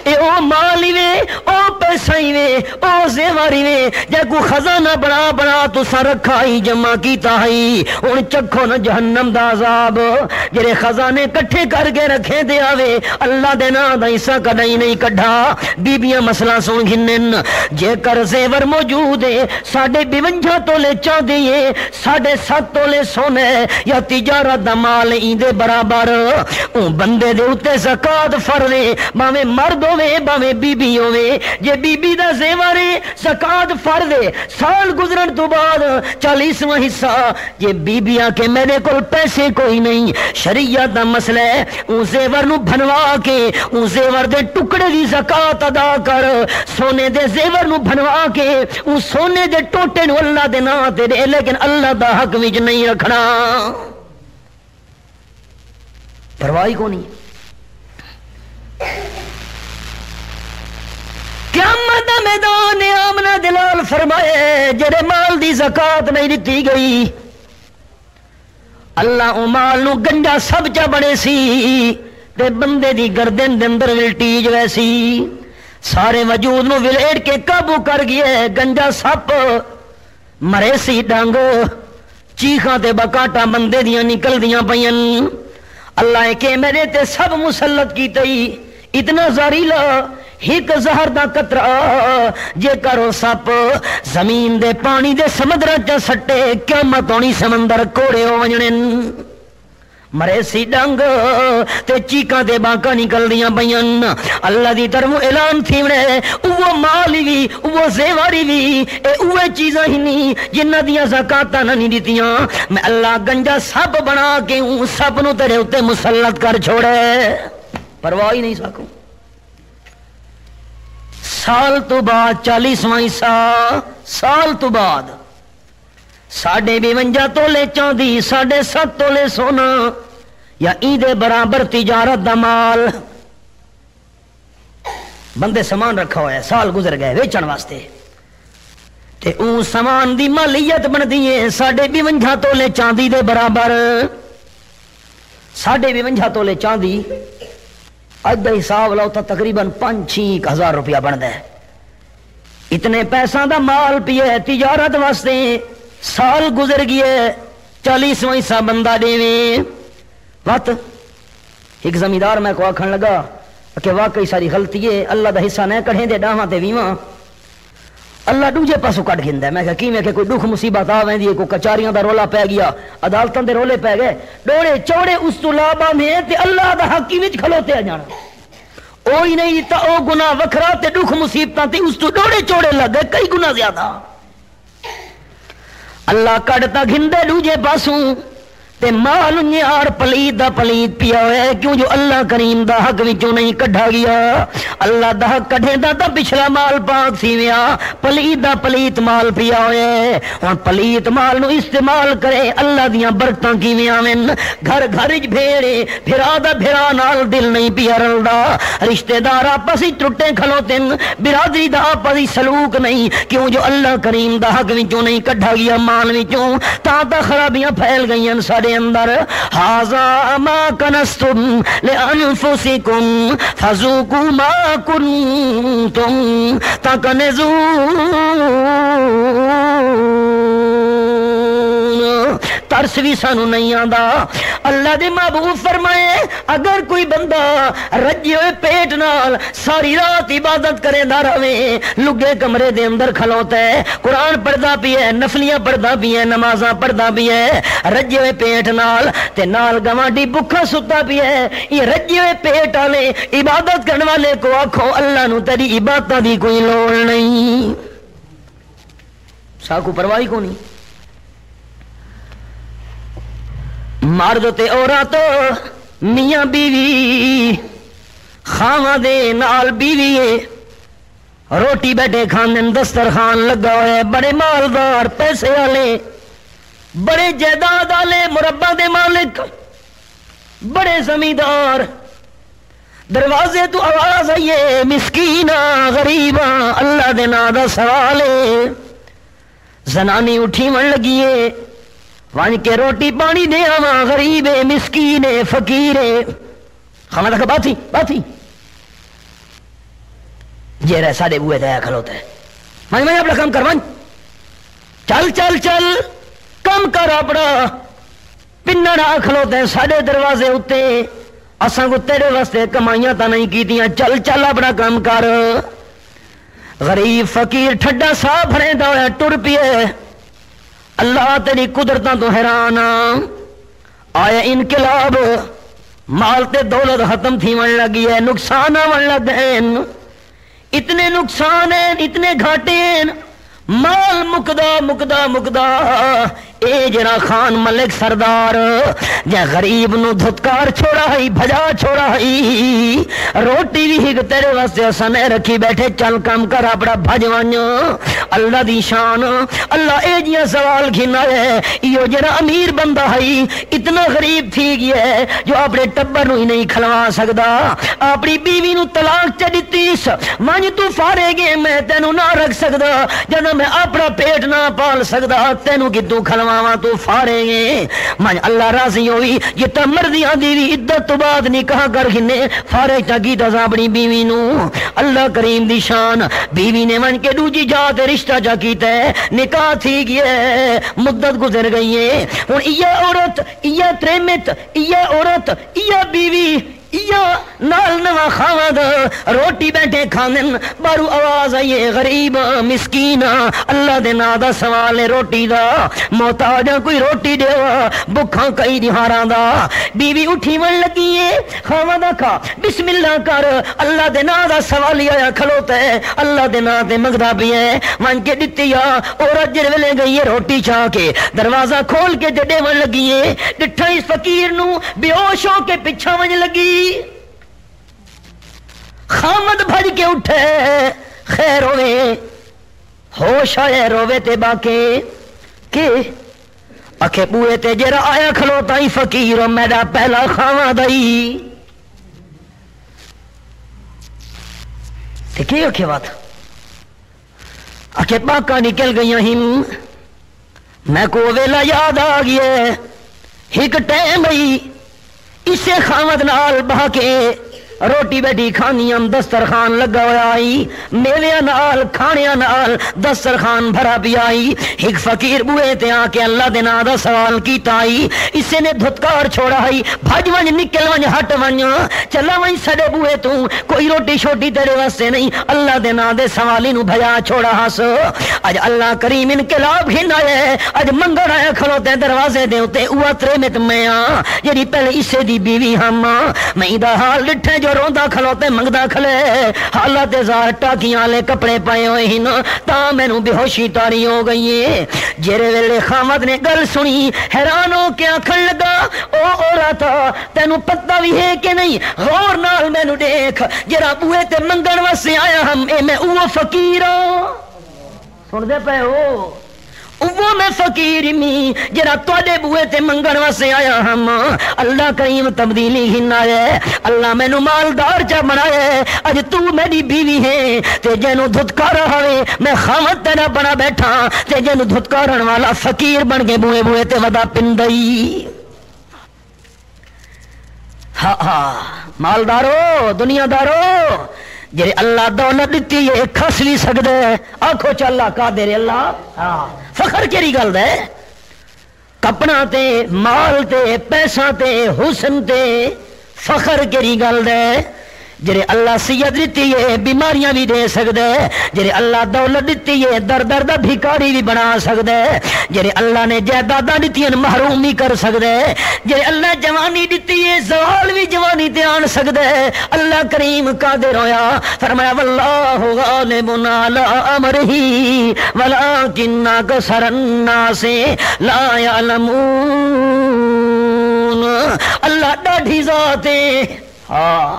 اے او مالی وے او پیسائی وے او زیواری وے جے کو خزانہ بڑا بڑا تسا رکھا ہی جمع کیتا ہی ہن چکھو نہ جہنم دا عذاب جڑے خزانے کٹھے کر کے رکھے دے آوے اللہ دے نا دا حصہ کدی نہیں کڈھا بیبیاں مسئلہ سن گھنن جے کر زیور موجود ہے 52 تولے چاندی ہے 7.5 تولے سونے یا تجارت دا مال ایندے برابر بندے دے اتے زکات فرض ہے باویں مرد ہوے باویں بی بی ہوے جے بی بی دا زیور ہے زکات فرض ہے سال گزرن تو بعد 40واں حصہ جے بی بی آ کے میرے کول پیسے کوئی نہیں شریعت دا مسئلہ ہے او زیور نو بنوا کے او زیور دے ٹکڑے دی زکات ادا کر سونے دے زیور نو بنوا کے او سونے دے ٹوٹے نو اللہ دے نام تے دے لیکن اللہ دا حق وچ نہیں رکھنا پرواہی کو نہیں قیامت دا میدان آمنہ دلال فرمائے جڑے مال دی زکات نہیں دتی گئی اللہ او مال نو گنجا سب چا بڑے سی تے بندے دی گردن دے اندر ولٹیج ویسی سارے وجود نو ولیڑ کے قابو کر گئے گنجا سپ مرے سی ڈنگ چیخاں تے بکاٹا بندے دیاں نکل دیاں پئین اللہ کہ میرے تے سب مسلط کی تئی اتنا زہریلا ایک زہر دا قطرہ جے کرو سپ زمین دے پانی دے سمندر چ سٹے قیامت ہونی سمندر کوڑے ہو وجنے مرے سی ڈنگ تے چیکاں تے باکاں نکل دیاں پئین اللہ دی طرف اعلان تھیونے اوہ مال وی اوہ زیواری وی اے اوہ چیزاں ہی نہیں جنہ دیاں زکاتاں نہیں دتیاں میں اللہ گنجا سب بنا کے سب نو تیرے اوتے مسلط کر چھوڑے پرواہ ہی نہیں سکوں سال تو بعد 40واں حصہ سال تو بعد 52 تولے چاندی 7.5 تولے سونا یا ایدے برابر تجارت دا مال بندے سامان رکھا ہوا ہے سال گزر گئے ویچن واسطے تے اون سامان دی مالیت بن دیئے 52 تولے چاندی دے برابر 52 تولے چاندی اج دا حساب لاؤ تا تقریباً 5-6 ہزار روپیہ بن دے اتنے پیسہ دا مال پیے تجارت واسطے سال گزر گئے 40واں حصہ بندہ دیویں وقت ایک زمیندار میں کو آکھن لگا کہ واقعی ساری غلطی ہے اللہ دا حصہ نہ کڑھیں دے ڈاواں تے ویواں اللہ دوجے پاسوں کٹ گھندا ہے میں کہ میں کہ کوئی دکھ مصیبت آ ویندی ہے کوئی کچاریاں دا رولا پے گیا عدالتاں دے رولے پے گئے ڈوڑے چوڑے اس تو لابا میں تے اللہ دا حق وچ کھلوتے آ جانا اوہی نہیں تا او گناہ وکھرا تے دکھ مصیبتاں تے اس تو ڈوڑے چوڑے لگ گئے کئی گنا زیادہ اللہ کڑتا گھندے دوجے پاسوں تے مال نیار پلید دا پلید پیا ہے کیوں جو اللہ کریم دا حق وچوں نہیں کڈھا گیا اللہ دا حق کڈھے دا تا پچھلا مال پاک سی ویا پلید دا پلید مال پیا ہے اور پلید مال نو استعمال کرے اللہ دیاں برکتاں کیویں آویں گھر گھر وچ بھیڑے بھرا دا بھرا نال دل نہیں پیا رلدا رشتہ دار آپس وچ ٹوٹے کھلوتے برادری دا آپس وچ سلوک نہیں کیوں جو اللہ کریم دا حق وچوں نہیں کڈھا گیا مال وچوں تا خرابیاں پھیل گئیاں سارے دے اندر ھذا ما کنزتم لانفسکم فذوقوا ما کنتم تکنزون۔ ترس بھی سانو نہیں آندا۔ اللہ دے محبوب فرمائے اگر کوئی بندہ رجے ہوئے پیٹ نال ساری رات عبادت کرے دا رہے، لگے کمرے دے اندر کھلوتا ہے، قرآن پڑھدا بھی ہے، نفلیاں پڑھدا بھی ہے، نمازاں پڑھدا بھی ہے، رجے ہوئے پیٹ نال تے نال گوانڈی بکھا ستا بھی ہے، یہ رجے ہوئے پیٹ والے عبادت کرنے والے کو آکھو اللہ نو تیری عبادت دی کوئی لوڑ نہیں، ساکو پرواہی کو نہیں۔ مرد تے عورت میاں بیوی خاواں دے نال بیوی روٹی بیٹھے کھانے، دسترخوان لگا ہوا ہے، بڑے مالدار پیسے والے، بڑے جائیداد والے، مربع دے مالک، بڑے زمیندار، دروازے تو آواز آئیے مسکینہ غریباں اللہ دے نام دا سوال ہے، زنانی اٹھی من لگیے وان کے روٹی پانی دے آواں، غریب مسکین فقیر کھانا تک باتی یہ رہ ساڑے بوئے دیا کھلوتا ہے، میں اپنا کام کر، چل چل چل کم کر اپنا، پنڑا کھلوتا ہے ساڑے دروازے اتے، اساں کو تیرے واسطے کمائیاں تا نہیں کیتیاں، چل چل اپنا کام کر۔ غریب فقیر ٹھڈا سا بھرے دا ہویا ٹر پیے، اللہ تیری قدرتاں تو حیران آیا انقلاب، مال تے دولت ختم تھی من لگی ہے، نقصان آن لگ ہیں، اتنے نقصان ہیں، اتنے گھاٹے ہیں، مال مکدا اے جنا خان ملک سردار جے غریب نو دھتکار چھوڑا ہی، بھجا چھوڑا ہی، روٹی بھی ہی تیرے واسطے سنے رکھی بیٹھے، چل کام کر اپنا بھج ونج۔ اللہ دی شان، اللہ اے جیاں سوال گھنا ہے، یہ جنا امیر بندہ ہے اتنا غریب تھی گیا ہے جو اپنے ٹبر نو ہی نہیں کھلوا سکدا، اپنی بیوی نو طلاق چ دتیس، ونج تو فارے گے میں تینو نہ رکھ سکدا، جد میں اپنا پیٹ نہ پال سکدا تینو کتوں کھلواواں تو فارے گے، من اللہ راضی ہوئی جتا مرضیاں دی بھی عدت تو بعد نکاح کر گھنے فارے چا کیتا اپنی بیوی نو۔ اللہ کریم دی شان، بیوی نے من کے دوجی جات رشتہ چا کیتا ہے، نکاح تھی گیا ہے، مدت گزر گئی ہے، ہن یہ عورت، یہ تریمت، یہ عورت، یہ بیوی، یا نال نواں خاواں دا روٹی بیٹھے کھانن، بارو آواز آئیے غریب مسکین اللہ دے نا دا سوال روٹی دا، محتاج کوئی روٹی دے بکھاں کئی دہاراں دا، بیوی اٹھی من لگی ہے خاواں دا کھا بسم اللہ کر، اللہ دے نا دا سوال آیا کھلوتا ہے، اللہ دے نا تے منگدا بھی ہے، من کے دتی آ عورت جڑ ویلے گئی ہے روٹی چا کے دروازہ کھول کے جڑے من لگی ہے، ڈٹھا اس فقیر نو بے ہوش ہو کے پیچھے ون لگی، خامد بھج کے اٹھے خیر ہوئے، ہوش آئے روے تے باکے کہ اکھے بوئے تے جرا آیا کھلوتا ہی فقیر میرا پہلا خامد دائی تے کی اکھے بات اکھے باکا نکل گئی ہم، میں کو ویلا یاد آ گیا ایک ٹائم ہی اسے خامد نال بہا کے روٹی بیٹھی کھانی ہم، دسترخوان لگا ہوا آئی، میویاں نال کھانیاں نال دسترخوان بھرا بھی آئی، ایک فقیر بوئے تے آ کے اللہ دے نا دا سوال کیتا آئی، اسے نے دھتکار چھوڑا آئی، بھج ونج نکل ونج ہٹ ونج چلا ونج سڑے بوئے تو کوئی روٹی شوٹی تیرے واسطے نہیں، اللہ دے نا دے سوالی نو بھجا چھوڑا ہس، اج اللہ کریم انقلاب گھن آئے، اج منگڑ آیا کھلوتے دروازے دے ہوتے اوہ تریمت میں جڑی پہلے اسے دی بیوی ہم، میں دا حال ڈٹھے جو روندا کھلوتے منگدا کھلے، حالات زار ٹاکیاں لے کپڑے پائے ہوئے ہن، تا مینوں بے ہوشی تاری ہو گئی ہے، جیرے ویلے خامد نے گل سنی حیران ہو کے آکھن لگا او عورت تینوں پتہ بھی ہے کہ نہیں، غور نال مینوں دیکھ جرا بوئے تے منگن واسطے آیا ہم، اے میں اوہ فقیر ہوں، سن دے پے ہو وہ میں فقیر می جرا تواڈے بوئے تے منگن واسطے آیا ہم، اللہ کریم تبدیلی ہن آیا، اللہ مینوں مالدار چا بنایا، اج تو میری بیوی ہے تے جینوں دھتکارا ہوئے میں خامد تیرا بنا بیٹھا تے جینوں دھتکارن والا فقیر بن کے بوئے تے ودا پندئی، ہاں ہاں مالدارو دنیا دارو جی اللہ دولت دیتی ہے کھس بھی سکتا ہے آخو چل کا دے اللہ ہاں فخر کیڑی گل ہے کپڑا تے مال تے پیسہ تے حسن تے فخر کیڑی گل ہے جی اللہ صحت دیتی ہے بیماریاں بھی دے سکتا ہے جی اللہ دولت دیتی ہے در در دا بھکاری بھی بنا سکتا ہے جی اللہ نے جائیداداں دیتی ہیں محروم بھی کر سکتا ہے جی اللہ جوانی دیتی ہے زوال بھی جوانی تے آن سکتا ہے اللہ کریم قادر ہویا فرمایا واللہ غالب علی امرہ ولکن اکثر الناس لا یعلمون اللہ ڈاڈھی ذات ہے ہاں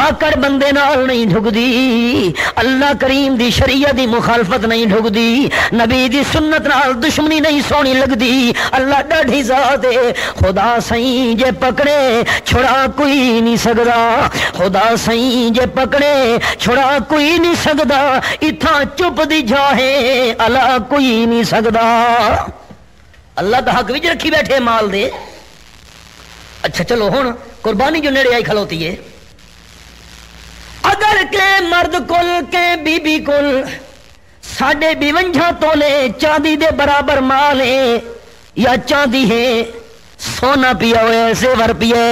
آکر بندے نال نہیں ڈھکدی اللہ کریم دی شریعت دی مخالفت نہیں ڈھکدی نبی دی سنت نال دشمنی نہیں سونی لگدی اللہ ڈاڈھی ذات ہے خدا سائیں جے پکڑے چھڑا کوئی نہیں سکدا خدا سائیں جے پکڑے چھڑا کوئی نہیں سکدا اتھاں چپ دی جاہے اللہ کوئی نہیں سکدا اللہ دا حق وچ رکھی بیٹھے مال دے اچھا چلو ہن قربانی جو نیڑے آئی کھلوتی ہے اگر کے مرد کل کے بی بی کل 52 تولے چاندی دے برابر مال ہے یا چاندی ہے سونا پیا ہوئے سیور پیا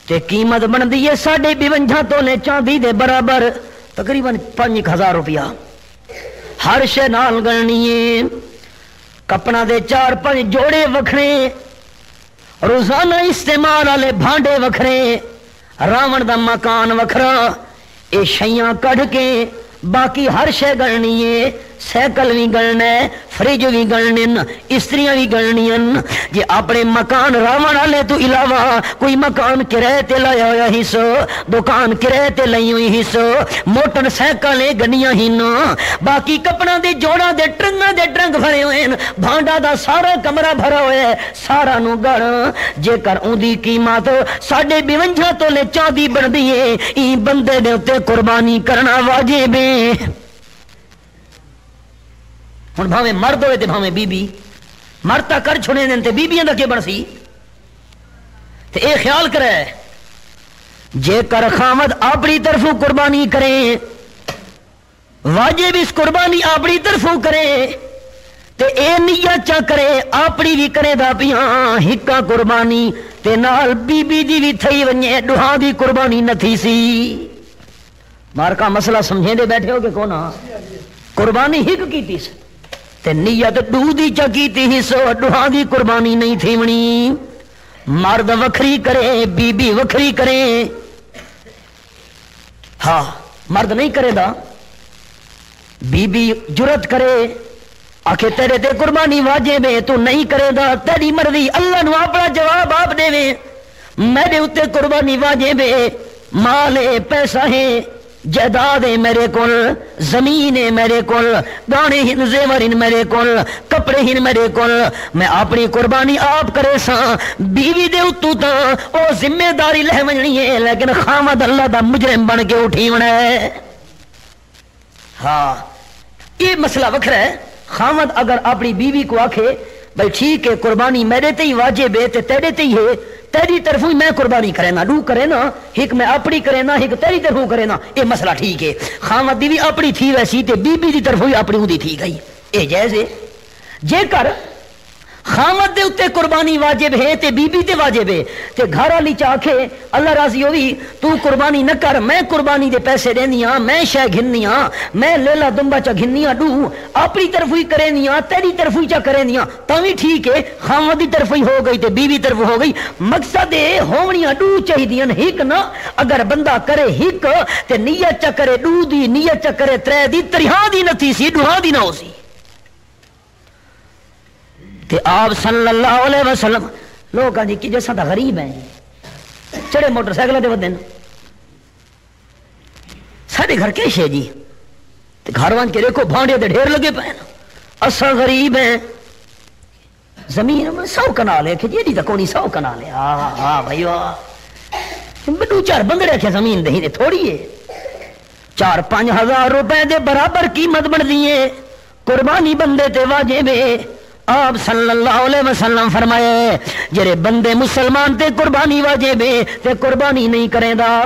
تے قیمت بن دی ہے 52 تولے چاندی دے برابر تقریباً 5000 روپیہ ہر شے نال گلنی ہے کپڑا دے 4-5 جوڑے وکھرے روزانہ استعمال والے بھانڈے وکھرے راون دا مکان وکھرا اے شیاں کڑھ کے باقی ہر شے گلنی ہے سائیکل بھی گلنا ہے فریج بھی گلنے استریاں بھی گلنیاں جی اپنے مکان راون والے تو علاوہ کوئی مکان کرائے تے لایا ہوا ہس دکان کرائے تے لائی ہوئی ہس موٹر سائیکل گڈیاں ہن باقی کپڑا دے جوڑا دے ٹرنگ بھرے ہوئے بھانڈا دا سارا کمرہ بھرا ہوا ہے سارا نو گڑ جے کر اون دی قیمت 52 تولے چاندی بن دی ہے ای بندے دے اوتے قربانی کرنا واجب ہے ہن بھاویں مرد ہوئے تے بھاویں بی بی مرد تا کر چھوڑے دین تے بیبیاں دا کی بن سی تے اے خیال کرے جے کر خامد اپنی طرفوں قربانی کرے واجب اس قربانی اپنی طرفوں کرے تے اے نیت چا کرے اپنی بھی کرے دا پیاں ہکا قربانی تے نال بی بی دی بھی تھئی ونجے دوہاں دی قربانی نہ تھی سی مارکا مسئلہ سمجھیں دے بیٹھے ہو کہ کونا قربانی ہک کیتی سی تے نیت دو دی چکیتی ہی سو دوہاں دی قربانی نہیں تھی منی مرد وکھری کرے بی بی وکھری کرے ہاں مرد نہیں کرے دا بی بی جرت کرے آکھے تیرے تے قربانی واجب ہے تو نہیں کرے دا تیری مرضی اللہ نو اپنا جواب آپ دے وے میرے اتے قربانی واجب ہے مال ہے پیسہ ہے جائیداد ہے میرے کول زمین ہے میرے کول گانے ہن زیور ہن میرے کول کپڑے ہن میرے کول میں اپنی قربانی آپ کرے سا بیوی دے اتو تا او ذمہ داری لے ونجنی ہے لیکن خامد اللہ دا مجرم بن کے اٹھی ونا ہے ہاں یہ مسئلہ وکھرا ہے خامد اگر اپنی بیوی کو آکھے بھائی ٹھیک ہے قربانی میرے تے ہی واجب ہے تے تیرے تے ہی ہے تیری طرفوں میں قربانی کرے نا دو کرے نا ایک میں اپنی کرے نا ایک تیری طرفوں کرے نا یہ مسئلہ ٹھیک ہے خامد دی بھی اپنی تھی ویسی تے بی بی دی طرفوں ہی اپنی ہوندی تھی گئی اے جائز ہے جے کر خامد دے اتے قربانی واجب ہے تے بی بی تے واجب ہے تے گھر والی چاکھے اللہ راضی ہوئی تو قربانی نہ کر میں قربانی دے پیسے دینیاں میں شے گھنیاں میں لیلا دمبا چا گھنیاں دو اپنی طرف ہی کرینیاں تیری طرف ہی چا کرینیاں تاوی ٹھیک ہے خامد دی طرف ہی ہو گئی تے بی بی طرف ہو گئی مقصد ہے ہونیاں دو چاہیدیاں ہک نہ اگر بندہ کرے ہک تے نیت چا کرے دو دی نیت چا کرے ترے دی تریہاں دی نہ تھی سی دوہاں دی نہ ہو سی تے آپ صلی اللہ علیہ وسلم لوگ کہا جی کہ جیسا تھا غریب ہیں چڑے موٹر سائیکل دے ودن سارے گھر کیش ہے جی گھر وان کے دیکھو بھانڈے دے ڈھیر لگے پہن اسا غریب ہیں زمین 100 کنال ہے کہ جی تک کونی 100 کنال ہے ہاں بھائی بڑو 4 بندے رکھے زمین دہی دے تھوڑی ہے 4-5 ہزار روپے دے برابر قیمت بن دیئے قربانی بندے تے واجب ہے آپ صلی اللہ علیہ وسلم فرمائے جڑے بندے مسلمان تے قربانی واجب ہے تے قربانی نہیں کرے دا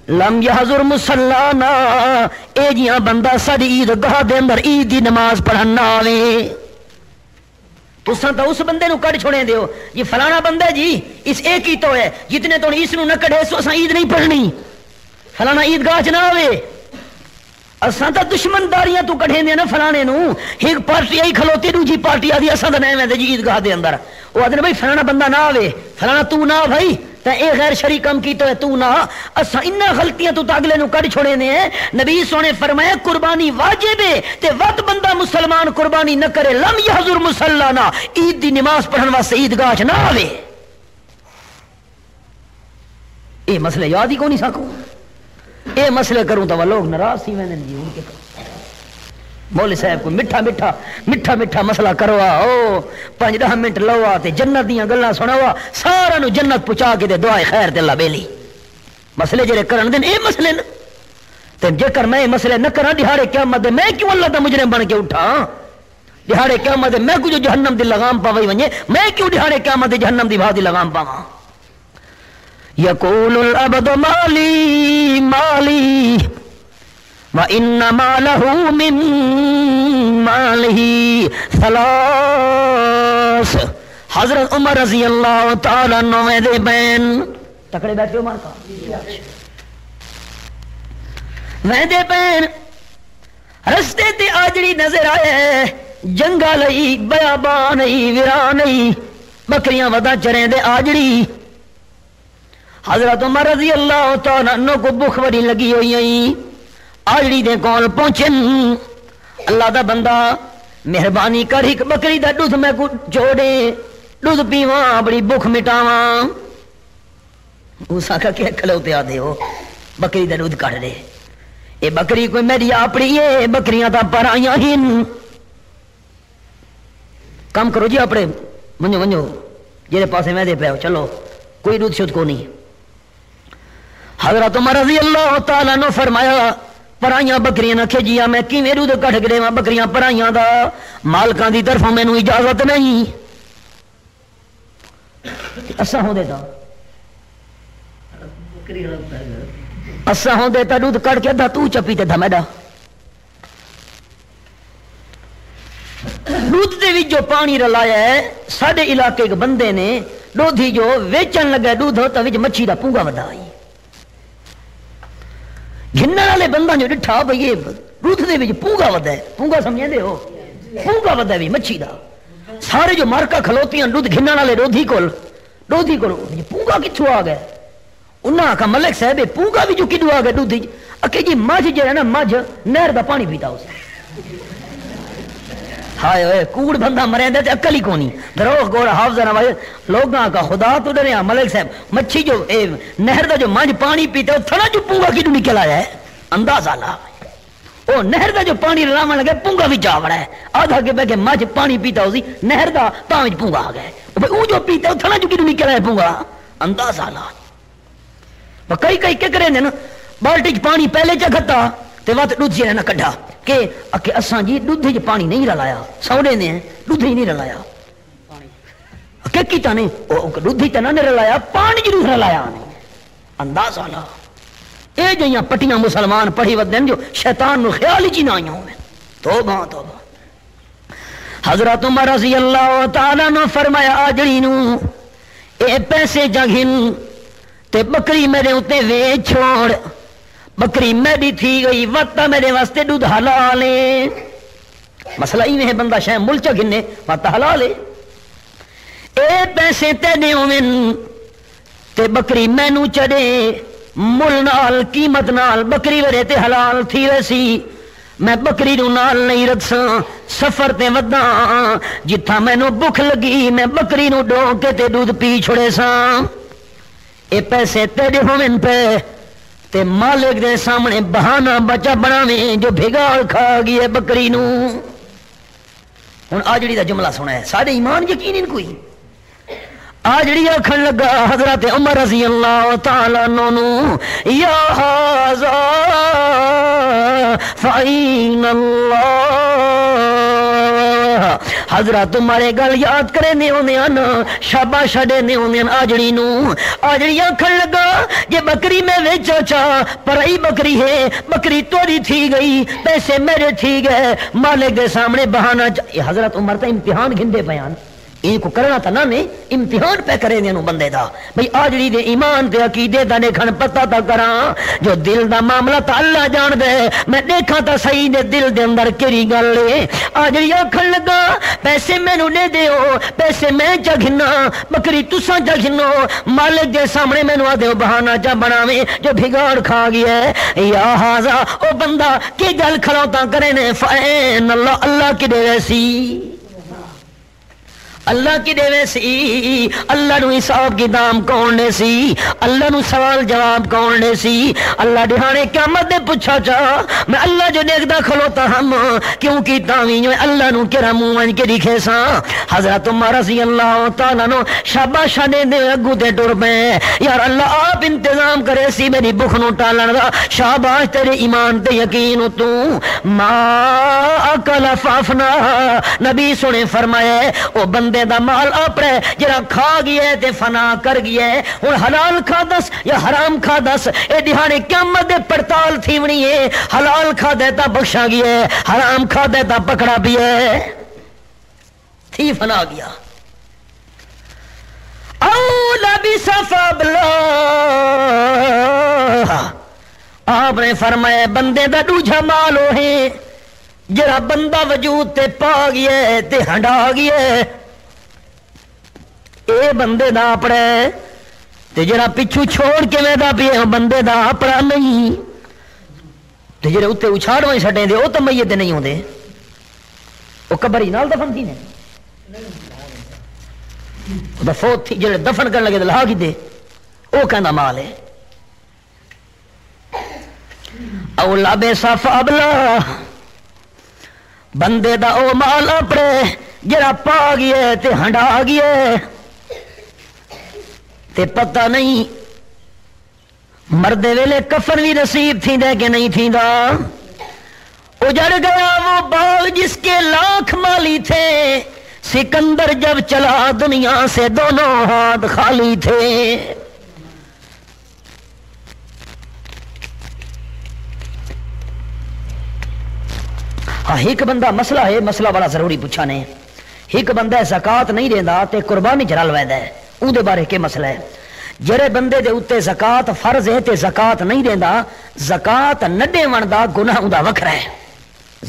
لم یحضر مسلانا اے جیاں بندہ ساڈی عید گاہ دے اندر عید دی نماز پڑھن نہ آوے تساں تو اس بندے نو کڈ چھوڑے دیو یہ فلانا بندہ جی اس ایک ہی تو ہے جتنے تو اس نو نہ کڈے سو اساں عید نہیں پڑھنی فلانا عید گاہ چ نہ آوے اساں تا دشمن داریاں تو کڈھے دے نا فلانے نو ایک پارٹی آئی کھلوتی دوجی پارٹی آدھی اساں تے نہیں ویندے جی عید گاہ دے اندر وہ آدھے بھائی فلانا بندہ نہ آوے فلانا تو نہ بھائی تے اے غیر شرعی کام کیتا ہے تو نہ اساں انہاں غلطیاں تو اگلے نو کڈ چھوڑے نے نبی سونے فرمایا قربانی واجب ہے تے وقت بندہ مسلمان قربانی نہ کرے لم یحضر مصلانا عید دی نماز پڑھن واسطے عید گاہ نہ آوے اے مسئلے یاد ہی کونی سکو اے مسئلے کروں تو وہ لوگ ناراض تھی ویندے جی ان کے مولوی صاحب کو میٹھا مسئلہ کروا او 5-10 منٹ لوا تے جنت دیاں گلاں سناوا سارا نو جنت پہنچا کے تے دعائے خیر تے اللہ بیلی مسئلے جڑے کرن دین اے مسئلے نا تے جے کر میں مسئلے نہ کراں دہاڑے قیامت میں کیوں اللہ دا مجرم بن کے اٹھا دہاڑے قیامت میں کو جو جہنم دی لگام پاوی ونجے میں کیوں دہاڑے قیامت دی جہنم دی بھا دی لگام پاواں یقول العبد مالی مالی وَإِنَّمَا لَهُ مِن مَالِهِ ثَلَاث حضرت عمر رضی اللہ تعالیٰ عنہ دے بین تکڑے بیٹھے عمر کا ویندے بین رستے تے آجڑی نظر آئے جنگا لئی بیابان لئی ویران لئی بکریاں ودا چریں دے آجڑی حضرت عمر رضی اللہ تعالیٰ عنہ کو بخ بڑی لگی ہوئی ہیں آجڑی دے کول پہنچن اللہ دا بندہ مہربانی کر ایک بکری دا دودھ میں کو جوڑے دودھ پیواں بڑی بھوک مٹاواں اس آکھا کہ کھلوتے آدھے ہو بکری دا دودھ کٹ دے اے بکری کوئی میری اپنی ہے بکریاں تا پرائیاں ہن کام کرو جی اپنے منجو جیرے پاسے میں دے پہ چلو کوئی دودھ شد کو نہیں حضرت عمر رضی اللہ تعالیٰ نے فرمایا پرائیاں بکریاں نہ کھجیا میں کیویں دودھ کٹ کے دیواں بکریاں پرائیاں دا مالکاں دی طرفوں مینوں اجازت نہیں اساں ہوندے تا اساں ہوندے تا دودھ کٹ کے دا تو چپی تے دھمیڈا دودھ دے وچ جو پانی رلایا ہے ساڈے علاقے کے بندے نے دودھی جو ویچن لگا دودھ تا وچ مچھی دا پونگا ودا آئی گھنن والے بندہ جو ڈٹھا بھئی یہ دودھ دے وچ پونگا ودا ہے پونگا سمجھدے ہو پونگا ودا وی مچھی دا سارے جو مارکا کھلوتیاں دودھ گھنن والے دودھی کول پونگا کتھوں آ گیا انہاں آکھا ملک صاحب پونگا بھی جو کدو آ گیا دودھی اکھے جی مجھ جو ہے نا مجھ نہر دا پانی پیتا اسے ہائے ہوئے کوڑ بندہ مرے دے تے عقل ہی کونی دروغ گور حافظ نواز لوگاں کا خدا تو ڈریا ملک صاحب مچھی جو نہر دا جو مجھ پانی پیتا تھوڑا جو پونگا کدو نکل آیا ہے اندازہ لا او نہر دا جو پانی لاون لگے پونگا بھی جا وڑا ہے آدھا کے بہ کے مجھ پانی پیتا اسی نہر دا تاں وچ پونگا آ گیا بھئی او جو پیتا تھوڑا جو کدو نکل آیا پونگا اندازہ لا کئی کہ کرے نا بالٹی پانی پہلے چ گھتا تے وقت دودھ جے نہ کڈھا کہ اکے اساں جی دودھ وچ پانی نہیں رلایا سوڑے نے دودھ ہی نہیں رلایا کہ کیتا نہیں او دودھ تے نہ رلایا پانی ضرور رلایا نہیں انداز والا اے جیاں پٹیاں مسلمان پڑھی ودن جو شیطان نو خیال ہی نہ آئیاں ہوئے توبہ توبہ حضرت عمر رضی اللہ تعالیٰ نے فرمایا آجڑی نو اے پیسے جگن تے بکری میرے اتے ویچ چھوڑ بکری میری تھی گئی وقت میرے واسطے دودھ حلال ہے مسئلہ ہی ہے بندہ شاید ملچا گھنے وقت حلال ہے اے پیسے تینے ہومن تے بکری مینو چڑے مل نال قیمت نال بکری ورے تے حلال تھی ویسی میں بکری نو نال نہیں رکھساں سفر تے وداں جتھا مینو بھوک لگی میں بکری نو ڈو کے تے دودھ پی چھوڑے ساں اے پیسے تیرے ہومن پہ تے مالک دے سامنے بہانہ بچا بناویں جو بھگاڑ کھا گئی ہے بکری نو ہن آجڑی دا جملہ سنا ہے سارے ایمان یقین ان کوئی آجڑی آکھن لگا حضرت عمر رضی اللہ تعالیٰ عنہ یا ھذا فإن اللہ حضرت تمہارے گل یاد کرے نے ہوندے ان شاباش دے نے ہوندے ان آجڑی نو آجڑی آکھن لگا یہ بکری میں ویچو چا پرائی بکری ہے بکری توری تھی گئی پیسے میرے تھی گئے مالک دے سامنے بہانا حضرت عمر تا امتحان گھندے بیان یہ کو کرنا تھا نا نے امتحان پہ کرے نے بندے دا بھئی آجڑی دے ایمان تے عقیدے دا دیکھن پتہ تا کراں جو دل دا معاملہ تا اللہ جان دے میں دیکھا تا صحیح دے دل دے اندر کیڑی گل لے آجڑی آکھن لگا پیسے مینوں دے دیو پیسے میں چا گھنا بکری تساں چا گھنو مالک دے سامنے مینوں آ دیو بہانہ چا بناویں جو بھگاڑ کھا گیا ہے یا ہاذا او بندہ کی گل کھڑوتا کرے نے فین اللہ کی دے ویسی اللہ کی دے سی اللہ نو حساب کتاب کون نے سی اللہ نو سوال جواب کون نے سی اللہ دہانے قیامت دے پوچھا چا میں اللہ جو دیکھدا کھلوتا ہم کیوں کی تاویں اللہ نو کیرا منہ ون کے دکھے سا حضرت عمر رضی اللہ تعالی نو شاباش دے اگوں تے ٹر پے یار اللہ آپ انتظام کرے سی میری بھوک نو ٹالن دا شاباش تیرے ایمان تے یقین تو ما اکل فافنا نبی سنے فرمایا او بندے دا مال اپنے جرا کھا گیا ہے تے فنا کر گیا ہے ہن حلال کھا دس یا حرام کھا دس اے دہانے قیامت دے پڑتال تھیونی ہے حلال کھا دے تا بخشا گیا ہے حرام کھا دے تا پکڑا بھی ہے تھی فنا گیا اولا بی صفا بلا آپ نے فرمایا بندے دا دوجھا مالو ہے جرا بندہ وجود تے پا گیا ہے تے ہنڈا گیا ہے اے بندے دا اپنے تے جرا پچھو چھوڑ کے میں دا پیے بندے دا اپنا نہیں تے جرا اتے اچھاڑ میں سٹیں دے او تو میت نہیں ہوں دے او قبری نال دفن تھی نے او دا فوت تھی جرا دفن کرنے لگے دلہا کی دے او کہنا مال ہے اولا بے صف ابلا بندے دا او مال اپنے جرا پا گیا تے ہنڈا گیا تے پتہ نہیں مردے ویلے کفن بھی نصیب تھی دے کہ نہیں تھی دا اجڑ گیا وہ باغ جس کے لاکھ مالی تھے سکندر جب چلا دنیا سے دونوں ہاتھ خالی تھے ہاں ایک بندہ مسئلہ ہے مسئلہ بڑا ضروری پوچھا نے ایک بندہ زکات نہیں دیندا تے قربانی چرل ویدا ہے اون دے بارے کے مسئلہ ہے جڑے بندے دے اوتے زکات فرض ہے تے زکات نہیں دیندا زکات نہ دیون دا گناہ اوندا وکھرا ہے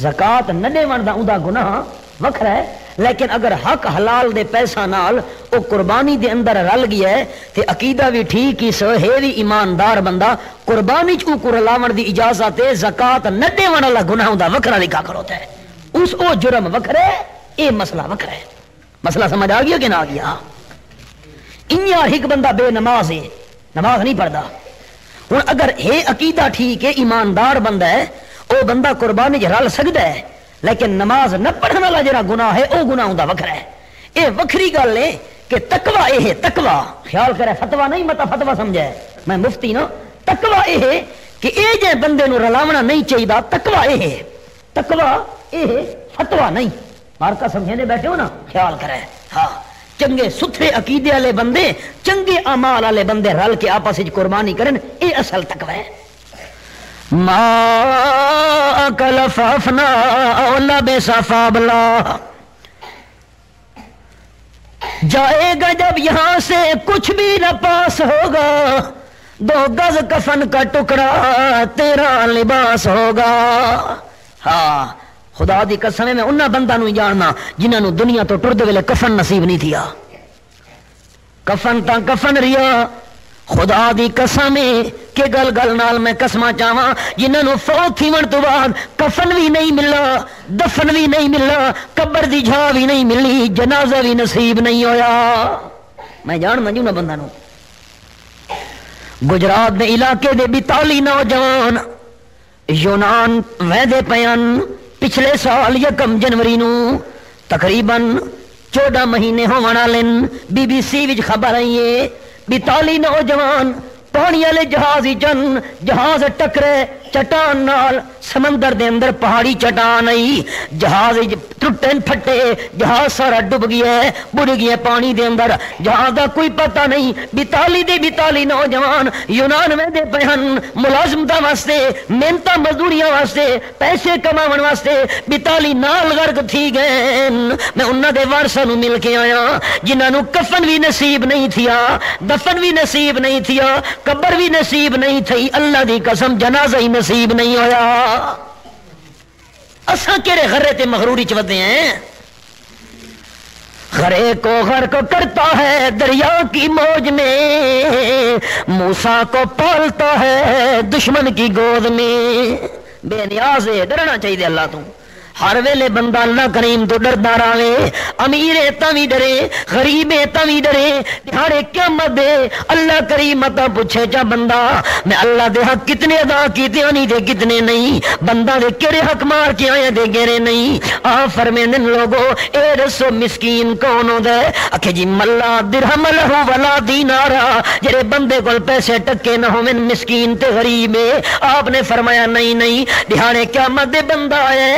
زکات نہ دیون دا اوندا گناہ وکھرا ہے لیکن اگر حق حلال دے پیسہ نال او قربانی دے اندر رل گیا ہے تے عقیدہ بھی ٹھیک ہی سو ہے بھی ایماندار بندہ قربانی چ کو رلاون دی اجازت ہے زکات نہ دیون والا گناہ اوندا وکھرا لکھا کروتا ہے اس او جرم وکھرا ہے اے مسئلہ وکھرا ہے مسئلہ سمجھ آ گیا کہ نہ آ گیا انیا ایک بندہ بے نماز ہے نماز نہیں پڑھتا ہوں اگر ہے عقیدہ ٹھیک ہے ایماندار بندہ ہے او بندہ قربانی رل سکتا ہے لیکن نماز نہ پڑھنے والا جڑا گناہ ہے او گناہ ہوندا وکھرا ہے اے وکھری گل ہے کہ تقوی اے ہے تقوی خیال کرے فتوی نہیں متا فتوی سمجھا ہے میں مفتی نا تقوی اے ہے کہ اے جے بندے نو رلاونا نہیں چاہیے تقوی اے ہے تقوی اے ہے فتوی نہیں مارکا سمجھنے بیٹھے ہو نا خیال کرے ہاں چنگے ستھرے عقیدے والے بندے چنگے اعمال والے بندے رل کے آپس وچ قربانی کرن اے اصل تقوی ہے ما اکل فافنا اولا بے صفا بلا جائے گا جب یہاں سے کچھ بھی نہ پاس ہوگا 2 گز کفن کا ٹکڑا تیرا لباس ہوگا ہاں خدا دی قسم میں انہاں بندہ نو جاننا جنہاں نو دنیا تو ٹردے ویلے کفن نصیب نہیں تھیا کفن تا کفن ریا خدا دی قسم کہ گل گل نال میں قسماں چاواں جنہاں نو فوت تھیون تو بعد کفن بھی نہیں ملا دفن بھی نہیں ملا قبر دی جھا بھی نہیں ملی جنازہ بھی نصیب نہیں ہویا میں جاننا جو نہ بندہ نو گجرات دے علاقے دے 42 نوجوان یونان ویدے پیان پچھلے سال 1 جنوری نو تقریباً 14 مہینے ہون والے بی بی سی وچ خبر آئی ہے 42 نوجوان پانی والے جہاز ہی چن جہاز ٹکرے چٹان نال سمندر دے اندر پہاڑی چٹان آئی جہاز ٹوٹے پھٹے جہاز سارا ڈب گیا ہے، بڑھ گیا پانی دے اندر، جہاز دا کوئی پتہ نہیں۔ 42 نوجوان یونان میں دے پے ہن ملازمتاں واسطے، محنتاں مزدوریاں واسطے، پیسے کماون واسطے، 42 نال غرق تھی گئے۔ میں انہاں دے وارثاں نوں مل کے آیا جنہاں نوں کفن بھی نصیب نہیں تھیا، دفن بھی نصیب نہیں تھیا، قبر بھی نصیب نہیں تھی، اللہ دی قسم جنازہ ہی نصیب نہیں ہویا۔ اساں کیڑے غرے تے مغروری چ ودے ہیں؟ غرے کو غرق کرتا ہے دریا کی موج میں، موسیٰ کو پالتا ہے دشمن کی گود میں۔ بے نیاز ہے، ڈرنا چاہیے اللہ تو۔ ہر ویلے بندہ اللہ کریم تو ڈردا رہے، امیر ہے بھی ڈرے، غریب ہے بھی ڈرے، دہاڑے قیامت دے اللہ کریم متا پوچھے چا بندہ میں اللہ دے حق کتنے ادا کیتے نہیں دے کتنے نہیں، بندہ دے کیڑے حق مار کے آئے دے گرے نہیں۔ آ فرمیندے لوگو اے رسو مسکین کون ہوندا ہے؟ اکھے جی ملا درہم لہو ولا دینارا، جڑے بندے کول پیسے ٹکے نہ ہوویں مسکین تے غریب ہے۔ آپ نے فرمایا نہیں، دہاڑے قیامت دے بندہ آئے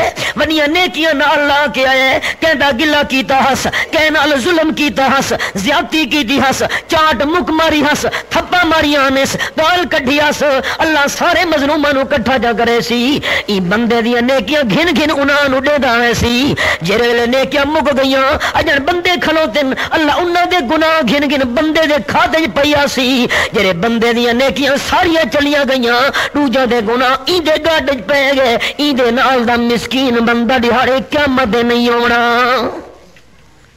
ونیاں نیکیاں نال لا کے آئے، کہندا گلا کیتا ہس، کہ نال ظلم کیتا ہس، زیادتی کیتی ہس، چاٹ مک ماری ہس، تھپا ماریاں نس، گال کڈھی ہس، اللہ سارے مظلوماں نو کٹھا جا کرے سی۔ ای بندے دیاں نیکیاں گھن انہاں نو دیندا سی، جڑے ویلے نیکیاں مک گئیاں اجن بندے کھلوتے اللہ انہاں دے گناہ گھن بندے دے کھاتے وچ پیا سی، جڑے بندے دیاں نیکیاں ساریاں چلیاں گئیاں دوجا دے گناہ ای دے گڈ وچ پے گئے۔ ای دے نال دا مسکین بندہ دہاڑے قیامت دے نہیں ہونا۔